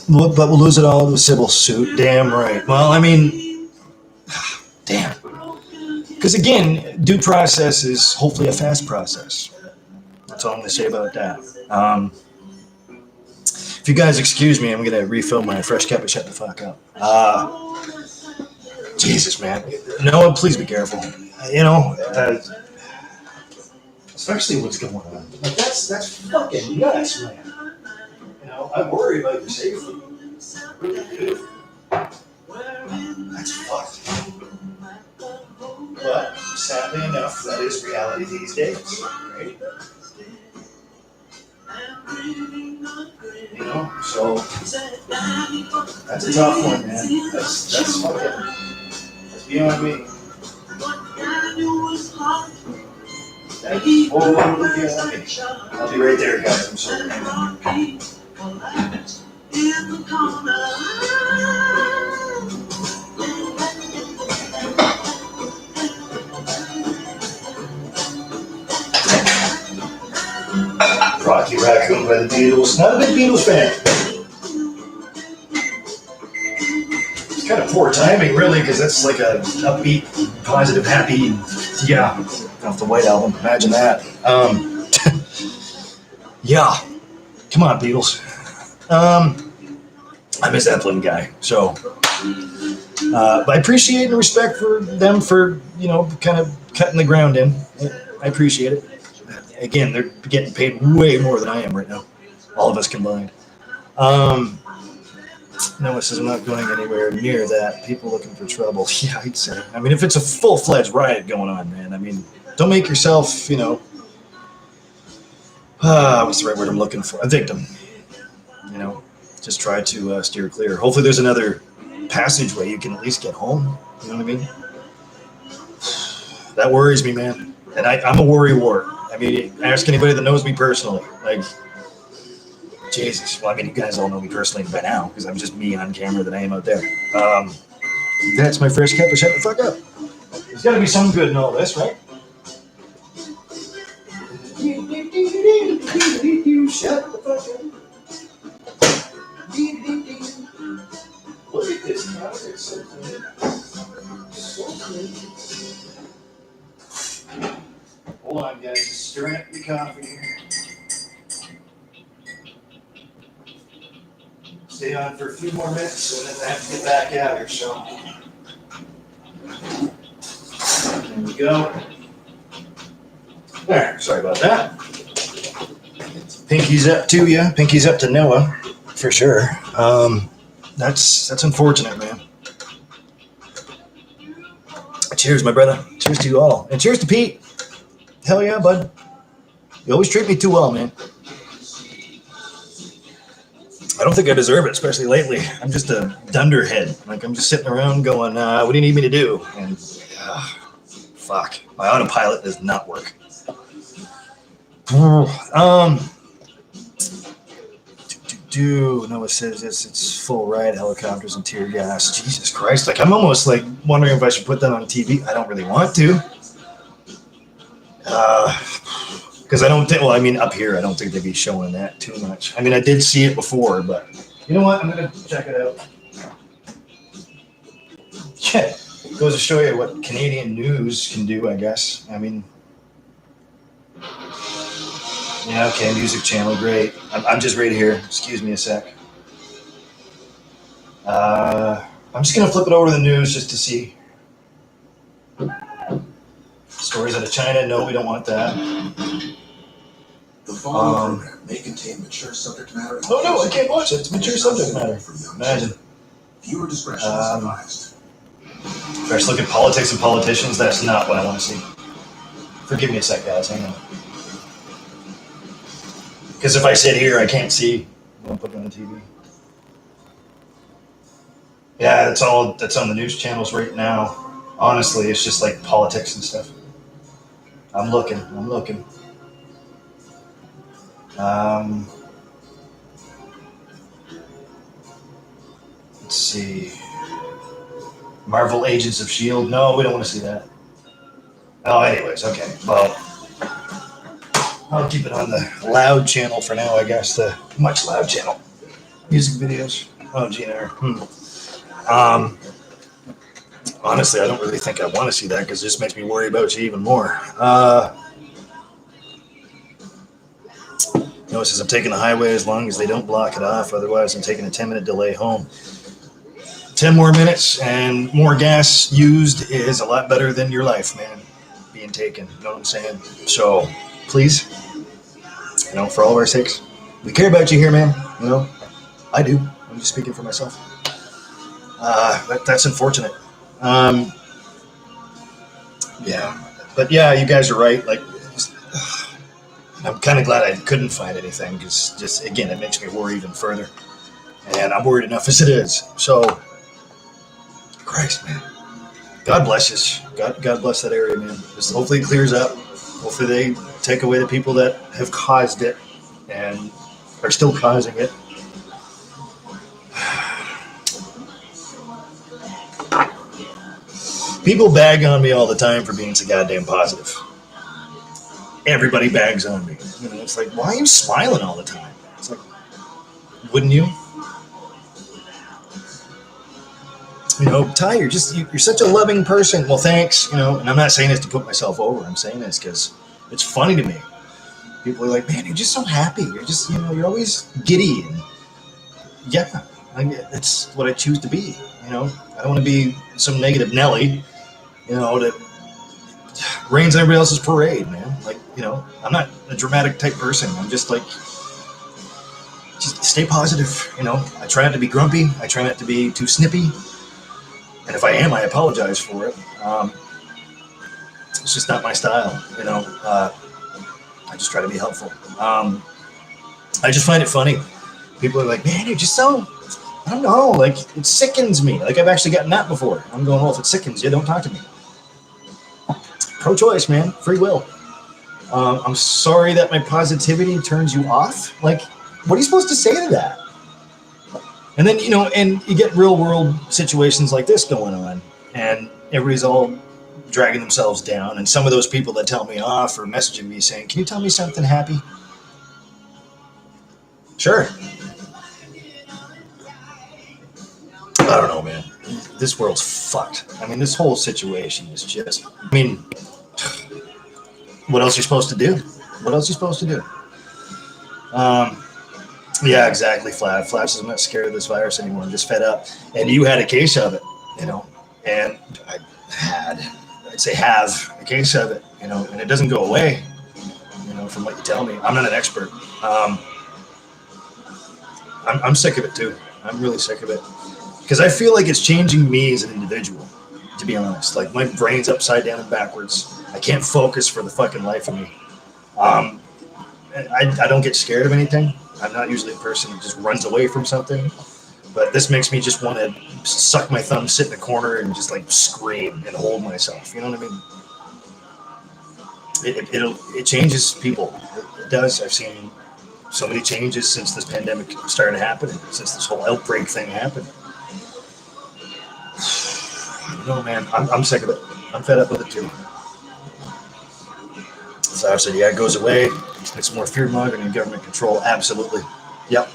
But we'll lose it all to a civil suit. Damn right. Well, I mean, damn. Because again, due process is hopefully a fast process. That's all I'm going to say about that. If you guys excuse me, I'm going to refill my fresh cup and shut the fuck up. Jesus, man. Noah, please be careful. Especially what's going on. Like, that's fucking nuts, man. I worry about your safety. I really do. That's fucked. But sadly enough, that is reality these days, right? So that's a tough one, man. That's fucking, that's beyond me. I'll be right there, guys. I'm sorry. Rocky Raccoon by the Beatles. Not a big Beatles fan. It's kind of poor timing, really, because that's like a upbeat, positive, happy, off the White Album. Imagine that. Yeah. Come on, Beatles. I'm a Zeppelin guy, so but I appreciate and respect for them for, kind of cutting the ground in. I appreciate it. Again, they're getting paid way more than I am right now. All of us combined. Noah says, I'm not going anywhere near that. People looking for trouble. Yeah, I'd say. I mean, if it's a full-fledged riot going on, man, I mean, don't make yourself, what's the right word I'm looking for? A victim. Just try to steer clear. Hopefully there's another passageway you can at least get home. You know what I mean? That worries me, man. And I'm a worry wart. I mean, ask anybody that knows me personally. Like, Jesus. Well, I mean, you guys all know me personally by now because I'm just me on camera that I am out there. That's my first cup of shut the fuck up. There's got to be some good in all this, right? Shut the fuck up. Look at this now. It's so clean. So clean. Hold on, guys. Just stirring up the coffee here. Stay on for a few more minutes, and then I have to get back out here. So there we go. There. Sorry about that. Pinky's up to you. Pinky's up to Noah, for sure. That's unfortunate, man. Cheers, my brother. Cheers to you all, and cheers to Pete. Hell yeah, bud. You always treat me too well, man. I don't think I deserve it, especially lately. I'm just a dunderhead. Like, I'm just sitting around going, what do you need me to do? And fuck, my autopilot does not work. Noah says it's full ride, helicopters and tear gas. Jesus Christ. Like, I'm almost like wondering if I should put that on TV. I don't really want to. Because I don't think, well, I mean, up here, I don't think they'd be showing that too much. I mean, I did see it before, but you know what? I'm going to check it out. Yeah, it goes to show you what Canadian news can do, I guess. I mean, yeah, okay, music channel, great. I'm just right here. Excuse me a sec. I'm just going to flip it over to the news just to see. Stories out of China, no, we don't want that. The following program may contain mature subject matter. Oh no, I can't watch it. It's mature subject matter. Imagine. Viewer discretion is advised. If I just look at politics and politicians, that's not what I want to see. Forgive me a sec, guys. Hang on. Because if I sit here, I can't see. I'm going to put it on the TV. Yeah, that's all that's on the news channels right now. Honestly, it's just like politics and stuff. I'm looking. Let's see. Marvel Agents of S.H.I.E.L.D. No, we don't want to see that. Oh, anyways, okay. Well, I'll keep it on the loud channel for now, I guess. The much loud channel. Music videos. Oh, GNR. Honestly, I don't really think I want to see that because it just makes me worry about you even more. Noah says, I'm taking the highway as long as they don't block it off. Otherwise, I'm taking a 10-minute delay home. 10 more minutes and more gas used is a lot better than your life, man, being taken. You know what I'm saying? So, please, for all of our sakes, we care about you here, man. I do. I'm just speaking for myself. That's unfortunate. Yeah. But, yeah, you guys are right. Like, I'm kind of glad I couldn't find anything because just, again, it makes me worry even further. And I'm worried enough as it is. So, Christ, man. God bless you. God bless that area, man. Just hopefully it clears up. Hopefully they take away the people that have caused it and are still causing it. People bag on me all the time for being so goddamn positive. Everybody bags on me. It's like, why are you smiling all the time? It's like, wouldn't you? Ty, you're such a loving person. Well, thanks, and I'm not saying this to put myself over. I'm saying this because it's funny to me. People are like, man, you're just so happy. You're just, you're always giddy. And yeah, that's what I choose to be. I don't want to be some negative Nelly, that rains on everybody else's parade, man. Like, I'm not a dramatic type person. I'm just like, just stay positive. I try not to be grumpy. I try not to be too snippy. And if I am, I apologize for it. It's just not my style, I just try to be helpful. I just find it funny. People are like, man, you're just so, I don't know, like, it sickens me. Like, I've actually gotten that before. I'm going, well, if it sickens you, don't talk to me. Pro-choice, man. Free will. I'm sorry that my positivity turns you off. Like, what are you supposed to say to that? And then, and you get real world situations like this going on, and everybody's all dragging themselves down. And some of those people that tell me off are messaging me saying, can you tell me something happy? Sure. I don't know, man. This world's fucked. I mean, this whole situation is just, what else are you supposed to do? What else are you supposed to do? Yeah, exactly, Flav. Flav says I'm not scared of this virus anymore. I'm just fed up. And you had a case of it, and I'd say have a case of it, and it doesn't go away, from what you tell me. I'm not an expert. I'm sick of it too. I'm really sick of it because I feel like it's changing me as an individual, to be honest. Like my brain's upside down and backwards. I can't focus for the fucking life of me. I don't get scared of anything. I'm not usually a person who just runs away from something, but this makes me just want to suck my thumb, sit in a corner, and just like scream and hold myself. You know what I mean? It changes people. It does. I've seen so many changes since this pandemic started happening, since this whole outbreak thing happened. I don't know, man. I'm sick of it. I'm fed up with it too. So I said, yeah, it goes away. It's more fear-mongering and government control. Absolutely. Yep.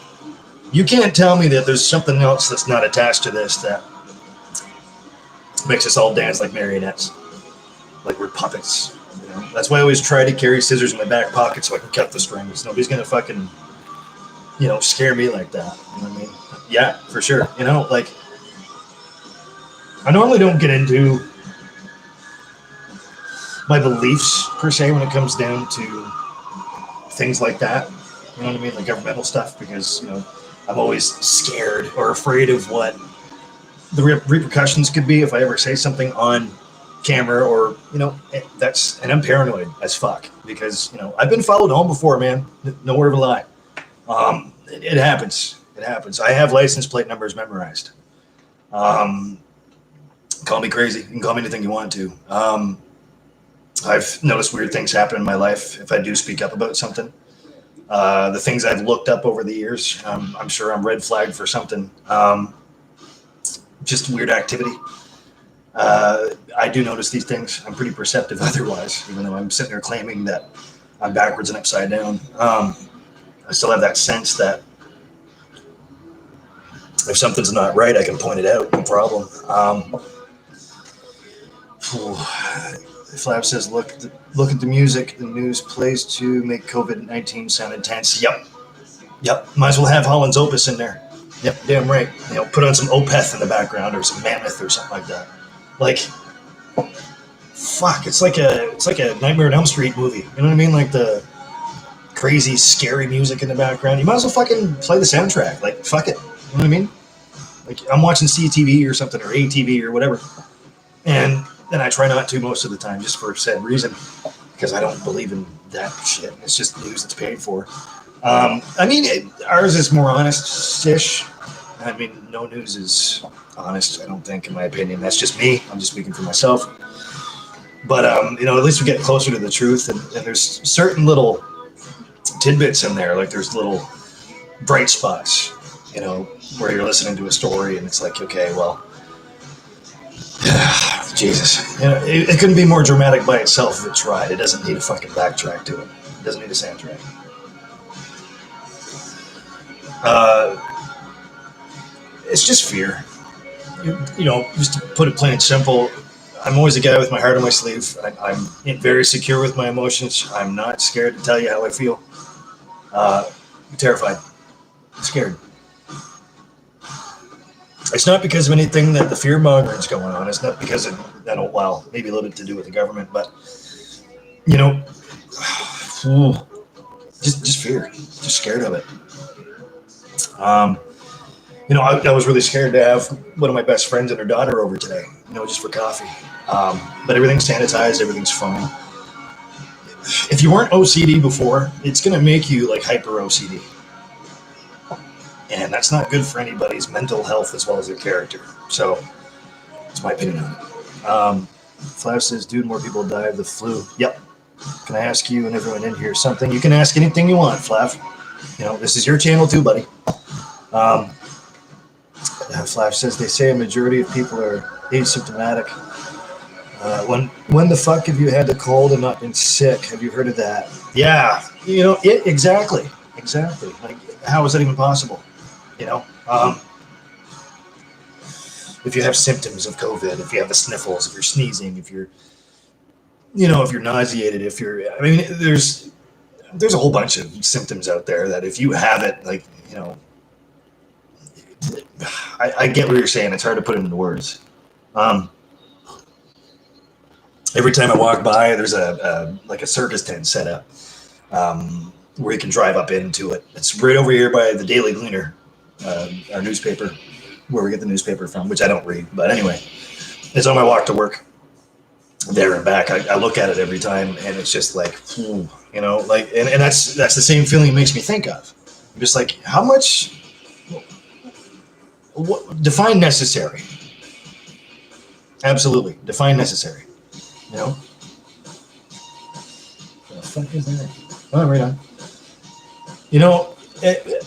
You can't tell me that there's something else that's not attached to this that makes us all dance like marionettes, like we're puppets. That's why I always try to carry scissors in my back pocket so I can cut the strings. Nobody's gonna fucking, scare me like that. You know what I mean? Yeah, for sure. Like I normally don't get into my beliefs per se when it comes down to things like that. You know what I mean? Like governmental stuff, because I'm always scared or afraid of what the repercussions could be if I ever say something on camera, or and I'm paranoid as fuck because I've been followed home before, man. No word of a lie. It happens. I have license plate numbers memorized. Call me crazy. You can call me anything you want to. I've noticed weird things happen in my life if I do speak up about something. The things I've looked up over the years, I'm sure I'm red flagged for something. Just weird activity. I do notice these things. I'm pretty perceptive otherwise, even though I'm sitting there claiming that I'm backwards and upside down. I still have that sense that if something's not right, I can point it out, no problem. Flav says, look at the music the news plays to make COVID-19 sound intense. Yep. Might as well have Holland's Opus in there. Yep, damn right. Put on some Opeth in the background or some Mammoth or something like that. Like, fuck, it's like a Nightmare on Elm Street movie. You know what I mean? Like the crazy, scary music in the background. You might as well fucking play the soundtrack. Like, fuck it. You know what I mean? Like, I'm watching CTV or something, or ATV or whatever. And then I try not to most of the time, just for said reason, because I don't believe in that shit. It's just news that's paid for. Ours is more honest-ish. No news is honest, I don't think, in my opinion. That's just me. I'm just speaking for myself. But, at least we get closer to the truth. And there's certain little tidbits in there. Like there's little bright spots, where you're listening to a story and it's like, okay, well, Jesus. It couldn't be more dramatic by itself if it tried. It doesn't need a fucking backtrack to it. It doesn't need a soundtrack. It's just fear. Just to put it plain and simple, I'm always a guy with my heart on my sleeve. I'm very secure with my emotions. I'm not scared to tell you how I feel. I'm terrified. I'm scared. It's not because of anything that the fear-mongering's going on. It's not because of, maybe a little bit to do with the government, but, just fear. Just scared of it. I was really scared to have one of my best friends and her daughter over today, just for coffee. But everything's sanitized, everything's fine. If you weren't OCD before, it's going to make you like hyper OCD. And that's not good for anybody's mental health as well as their character. So that's my opinion on it. Flash says, dude, more people die of the flu. Yep. Can I ask you and everyone in here something? You can ask anything you want, Flav. this is your channel too, buddy. Flash says they say a majority of people are asymptomatic. When the fuck have you had the cold and not been sick? Have you heard of that? Yeah, exactly. Like, how is that even possible? If you have symptoms of COVID, if you have the sniffles, if you're sneezing, if you're nauseated, there's a whole bunch of symptoms out there that if you have it, like, I get what you're saying. It's hard to put it into words. Every time I walk by, there's a circus tent set up where you can drive up into it. It's right over here by the Daily Gleaner, our newspaper, where we get the newspaper from, which I don't read. But anyway, it's on my walk to work, there and back. I look at it every time, and it's just like, and that's the same feeling it makes me think of. I'm just like, how much? Define necessary. Absolutely, define necessary. What the fuck is that? Oh, right on.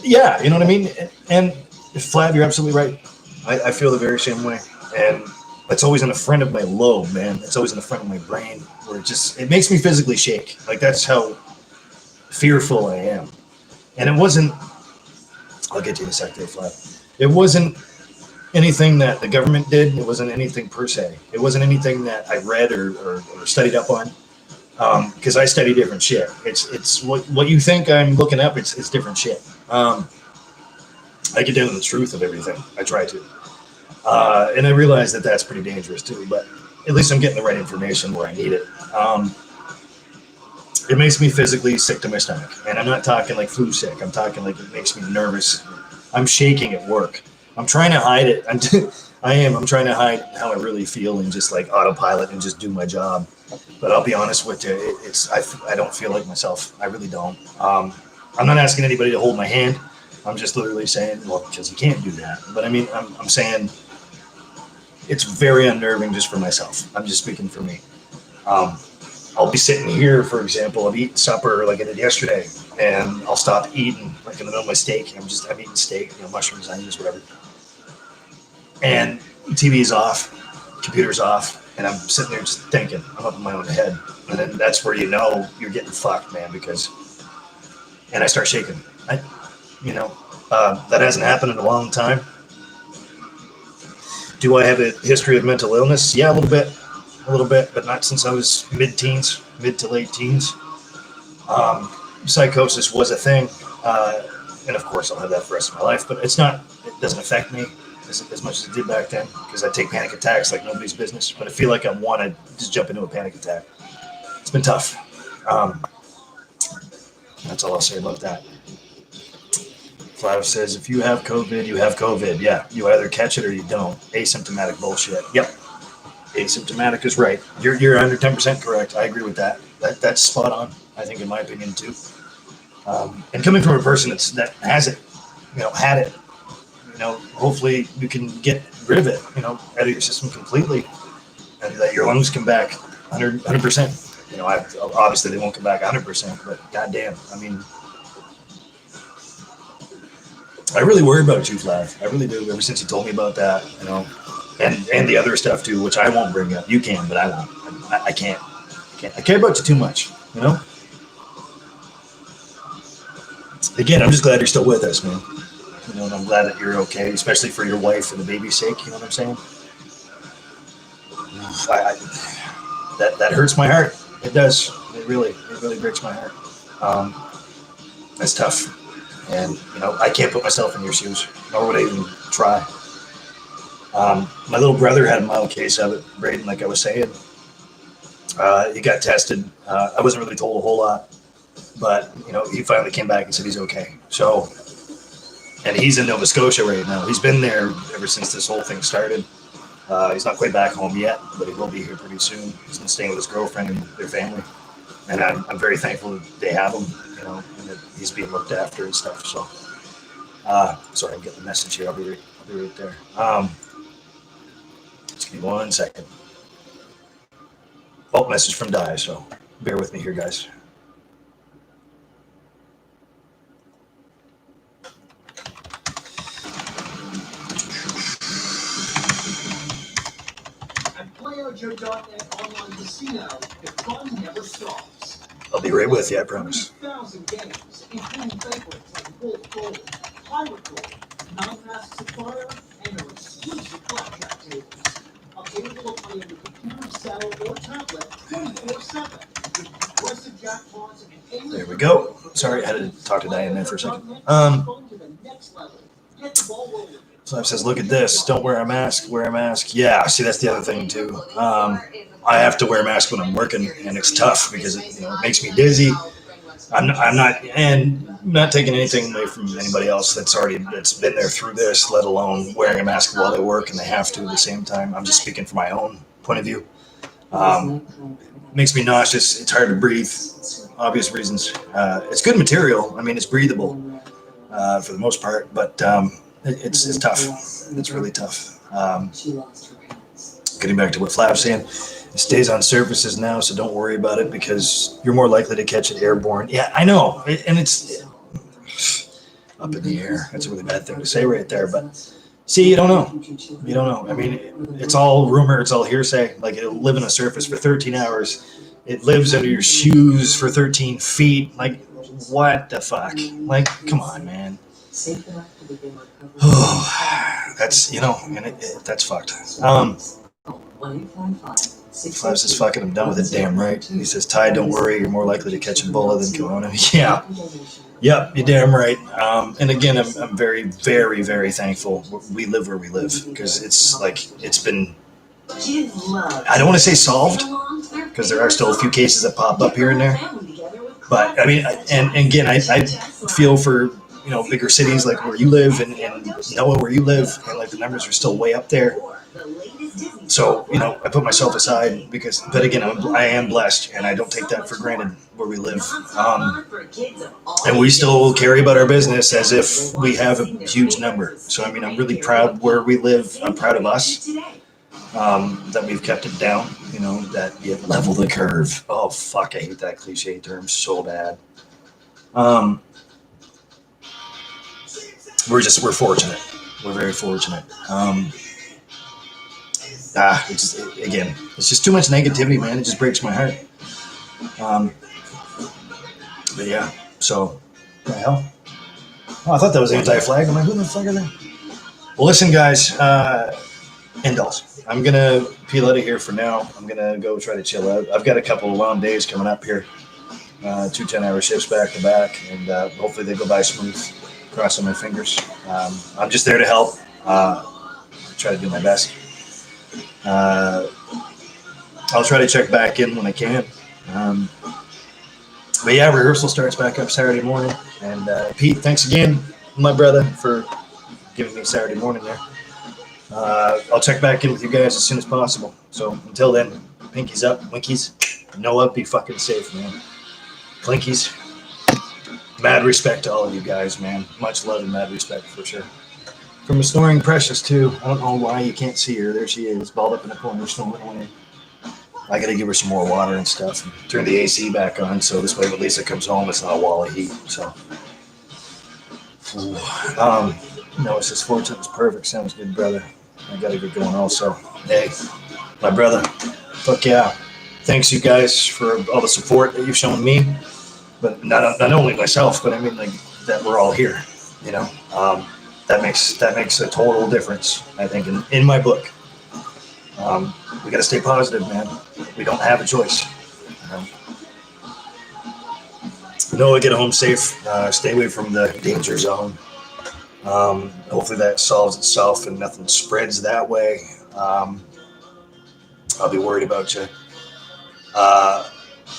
Yeah, you know what I mean? And Flav, you're absolutely right. I feel the very same way. And it's always in the front of my lobe, man. It's always in the front of my brain where it makes me physically shake. Like, that's how fearful I am. And it wasn't, I'll get to you in a sec there, Flav. It wasn't anything that the government did. It wasn't anything per se. It wasn't anything that I read or studied up on. Because I study different shit. It's what you think I'm looking up. It's different shit. I get down to the truth of everything. I try to, and I realize that that's pretty dangerous too. But at least I'm getting the right information where I need it. It makes me physically sick to my stomach, and I'm not talking like flu sick. I'm talking like it makes me nervous. I'm shaking at work. I'm trying to hide it. I'm trying to hide how I really feel and just like autopilot and just do my job. But I'll be honest with you, I don't feel like myself. I really don't. I'm not asking anybody to hold my hand. I'm just literally saying, well, because you can't do that. But I mean, I'm saying it's very unnerving just for myself. I'm just speaking for me. I'll be sitting here, for example, I'm eating supper like I did yesterday, and I'll stop eating like in the middle of my steak. I'm eating steak, mushrooms, onions, whatever. And TV's off, computer's off, and I'm sitting there just thinking. I'm up in my own head. And then that's where you're getting fucked, man, and I start shaking. That hasn't happened in a long time. Do I have a history of mental illness? Yeah, a little bit, but not since I was mid to late teens. Psychosis was a thing, and of course I'll have that for the rest of my life, but it doesn't affect me as much as it did back then, because I take panic attacks like nobody's business, but I feel like I want to just jump into a panic attack. It's been tough. That's all I'll say about that. Flav says, if you have COVID, you have COVID. Yeah, you either catch it or you don't. Asymptomatic bullshit. Yep. Asymptomatic is right. You're 110% correct. I agree with that. That's spot on, I think, in my opinion, too. And coming from a person that has it, had it, hopefully you can get rid of it, out of your system completely, and that your lungs come back 100%. Obviously they won't come back 100%, but goddamn, I mean, I really worry about you, Flav. I really do. Ever since you told me about that, and the other stuff too, which I won't bring up. You can, but I won't. I can't. I care about you too much. Again, I'm just glad you're still with us, man. And I'm glad that you're okay, especially for your wife and the baby's sake. You know what I'm saying? That hurts my heart. It does. It really breaks my heart. That's tough. And, I can't put myself in your shoes, nor would I even try. My little brother had a mild case of it, Braden, like I was saying. He got tested. I wasn't really told a whole lot, but, he finally came back and said he's okay. So, and he's in Nova Scotia right now. He's been there ever since this whole thing started. He's not quite back home yet, but he will be here pretty soon. He's been staying with his girlfriend and their family. And I'm very thankful that they have him, and that he's being looked after and stuff. So, sorry, I'm getting the message here. I'll be right there. Just give me 1 second. Oh, message from Di, so bear with me here, guys. Crypto.net online casino. The fun never stops. I'll be right with you, I promise. 1,000 games, including favorites like Wolf Gold, Pirate Gold, Non-Mask Sapphire, and their exclusive blackjack tables. Available to play on your computer, cell, or tablet 24/7. With aggressive jackpots and endless There we go. Sorry, I had to talk to Diane there for a second. So it says, look at this. Don't wear a mask. Wear a mask. Yeah, see, that's the other thing, too. I have to wear a mask when I'm working, and it's tough because it makes me dizzy. I'm not taking anything away from anybody else that's been there through this, let alone wearing a mask while they work and they have to at the same time. I'm just speaking from my own point of view. Makes me nauseous. It's hard to breathe. Obvious reasons. It's good material. I mean, it's breathable for the most part, but it's tough. It's really tough. Getting back to what Flav's saying, it stays on surfaces now, so don't worry about it because you're more likely to catch it airborne. Yeah, I know, and it's up in the air. That's a really bad thing to say right there, but see, you don't know. You don't know. I mean, it's all rumor. It's all hearsay. Like, it'll live on a surface for 13 hours. It lives under your shoes for 13 feet. Like, what the fuck? Like, come on, man. Oh, that's, and that's fucked. Flav says, fuck it, I'm done with it, damn right. He says, Ty, don't worry, you're more likely to catch Ebola than Corona. Yeah. Yep, you're damn right. And again, I'm very, very, very thankful we live where we live because it's been, I don't want to say solved because there are still a few cases that pop up here and there. But I mean, and again, I feel for, bigger cities like where you live and Noah where you live, and like the numbers are still way up there. So, I put myself aside but again, I am blessed and I don't take that for granted where we live. And we still carry about our business as if we have a huge number. So, I mean, I'm really proud where we live. I'm proud of us that we've kept it down, that you level the curve. Oh, fuck, I hate that cliche term so bad. We're fortunate. We're very fortunate. It's just too much negativity, man. It just breaks my heart. But yeah, so, what the hell? Oh, I thought that was anti-flag. I'm like, who the fuck are they? Well, listen, guys, indulge. I'm going to peel out of here for now. I'm going to go try to chill out. I've got a couple of long days coming up here. 2 10-hour shifts back to back, and hopefully they go by smooth. Crossing my fingers. I'm just there to help. Try to do my best. I'll try to check back in when I can. But yeah, rehearsal starts back up Saturday morning. And Pete, thanks again, my brother, for giving me Saturday morning there. I'll check back in with you guys as soon as possible. So until then, pinkies up, winkies. Noah, be fucking safe, man. Clinkies. Mad respect to all of you guys, man. Much love and mad respect for sure. From Snoring Precious, too. I don't know why you can't see her. There she is, balled up in the corner, snoring away. I got to give her some more water and stuff. And turn the AC back on, so this way when Lisa comes home, it's not a wall of heat. So, no, it's just fortunate. It's perfect. Sounds good, brother. I got to get going also. Hey, my brother. Fuck yeah. Thanks, you guys, for all the support that you've shown me. But not only myself, but I mean, like, that we're all here, that makes a total difference, I think, in my book. We got to stay positive, man. We don't have a choice. Noah, get home safe. Stay away from the danger zone. Hopefully that solves itself and nothing spreads that way. I'll be worried about you.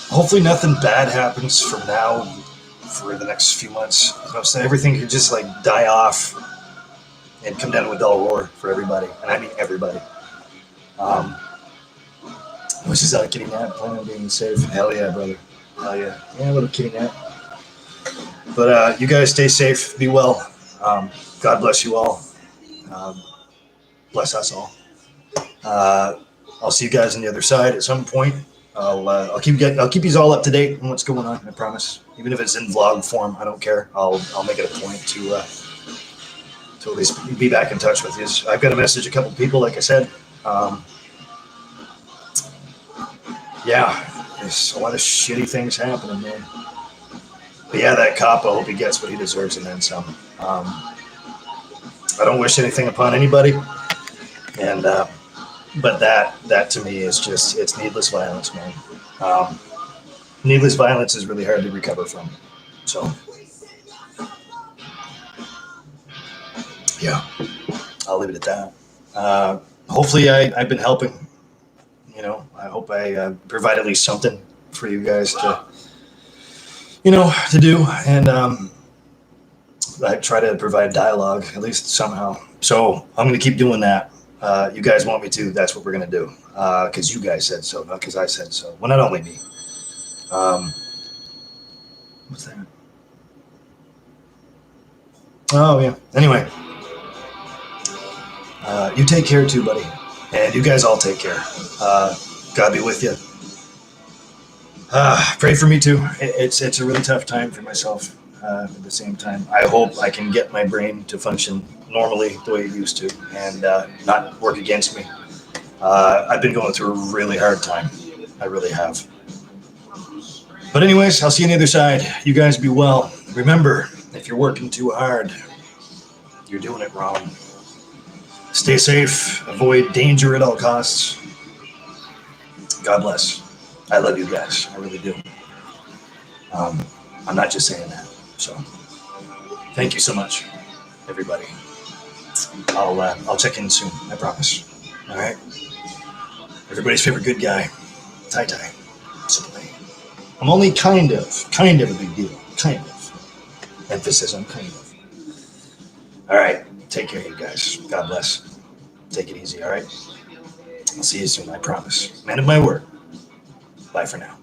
Hopefully nothing bad happens from now for the next few months. So everything could just like die off and come down to a dull roar for everybody. And I mean everybody. Which is out kitty nap, plan on being safe. Hell yeah, brother. Hell yeah. Yeah, a little kitty nap. But you guys stay safe, be well. God bless you all. Bless us all. I'll see you guys on the other side at some point. I'll keep you all up to date on what's going on. I promise. Even if it's in vlog form, I don't care. I'll make it a point to at least be back in touch with you. I've got to message a couple people, like I said. yeah, there's a lot of shitty things happening, man. But yeah, that cop, I hope he gets what he deserves and then some. I don't wish anything upon anybody, and but that to me is just it's needless violence, man. Um, Needless violence is really hard to recover from. So yeah, I'll leave it at that. Hopefully, I've been helping. I hope I provide at least something for you guys to do, and I try to provide dialogue at least somehow. So I'm going to keep doing that. You guys want me to? That's what we're going to do. Because you guys said so, not because I said so. Well, not only me. Um, what's that? Oh yeah. Anyway, you take care too, buddy, and you guys all take care. God be with you. Pray for me too. It's a really tough time for myself. At the same time, I hope I can get my brain to function normally the way it used to, and not work against me. I've been going through a really hard time. I really have. But anyways, I'll see you on the other side. You guys be well. Remember, if you're working too hard, you're doing it wrong. Stay safe. Avoid danger at all costs. God bless. I love you guys. I really do. Um, I'm not just saying that. So, thank you so much, everybody. I'll check in soon. I promise. All right. Everybody's favorite good guy, Tai Tai. Simply. I'm only kind of a big deal. Kind of. Emphasis on kind of. All right. Take care, you guys. God bless. Take it easy. All right. I'll see you soon. I promise. Man of my word. Bye for now.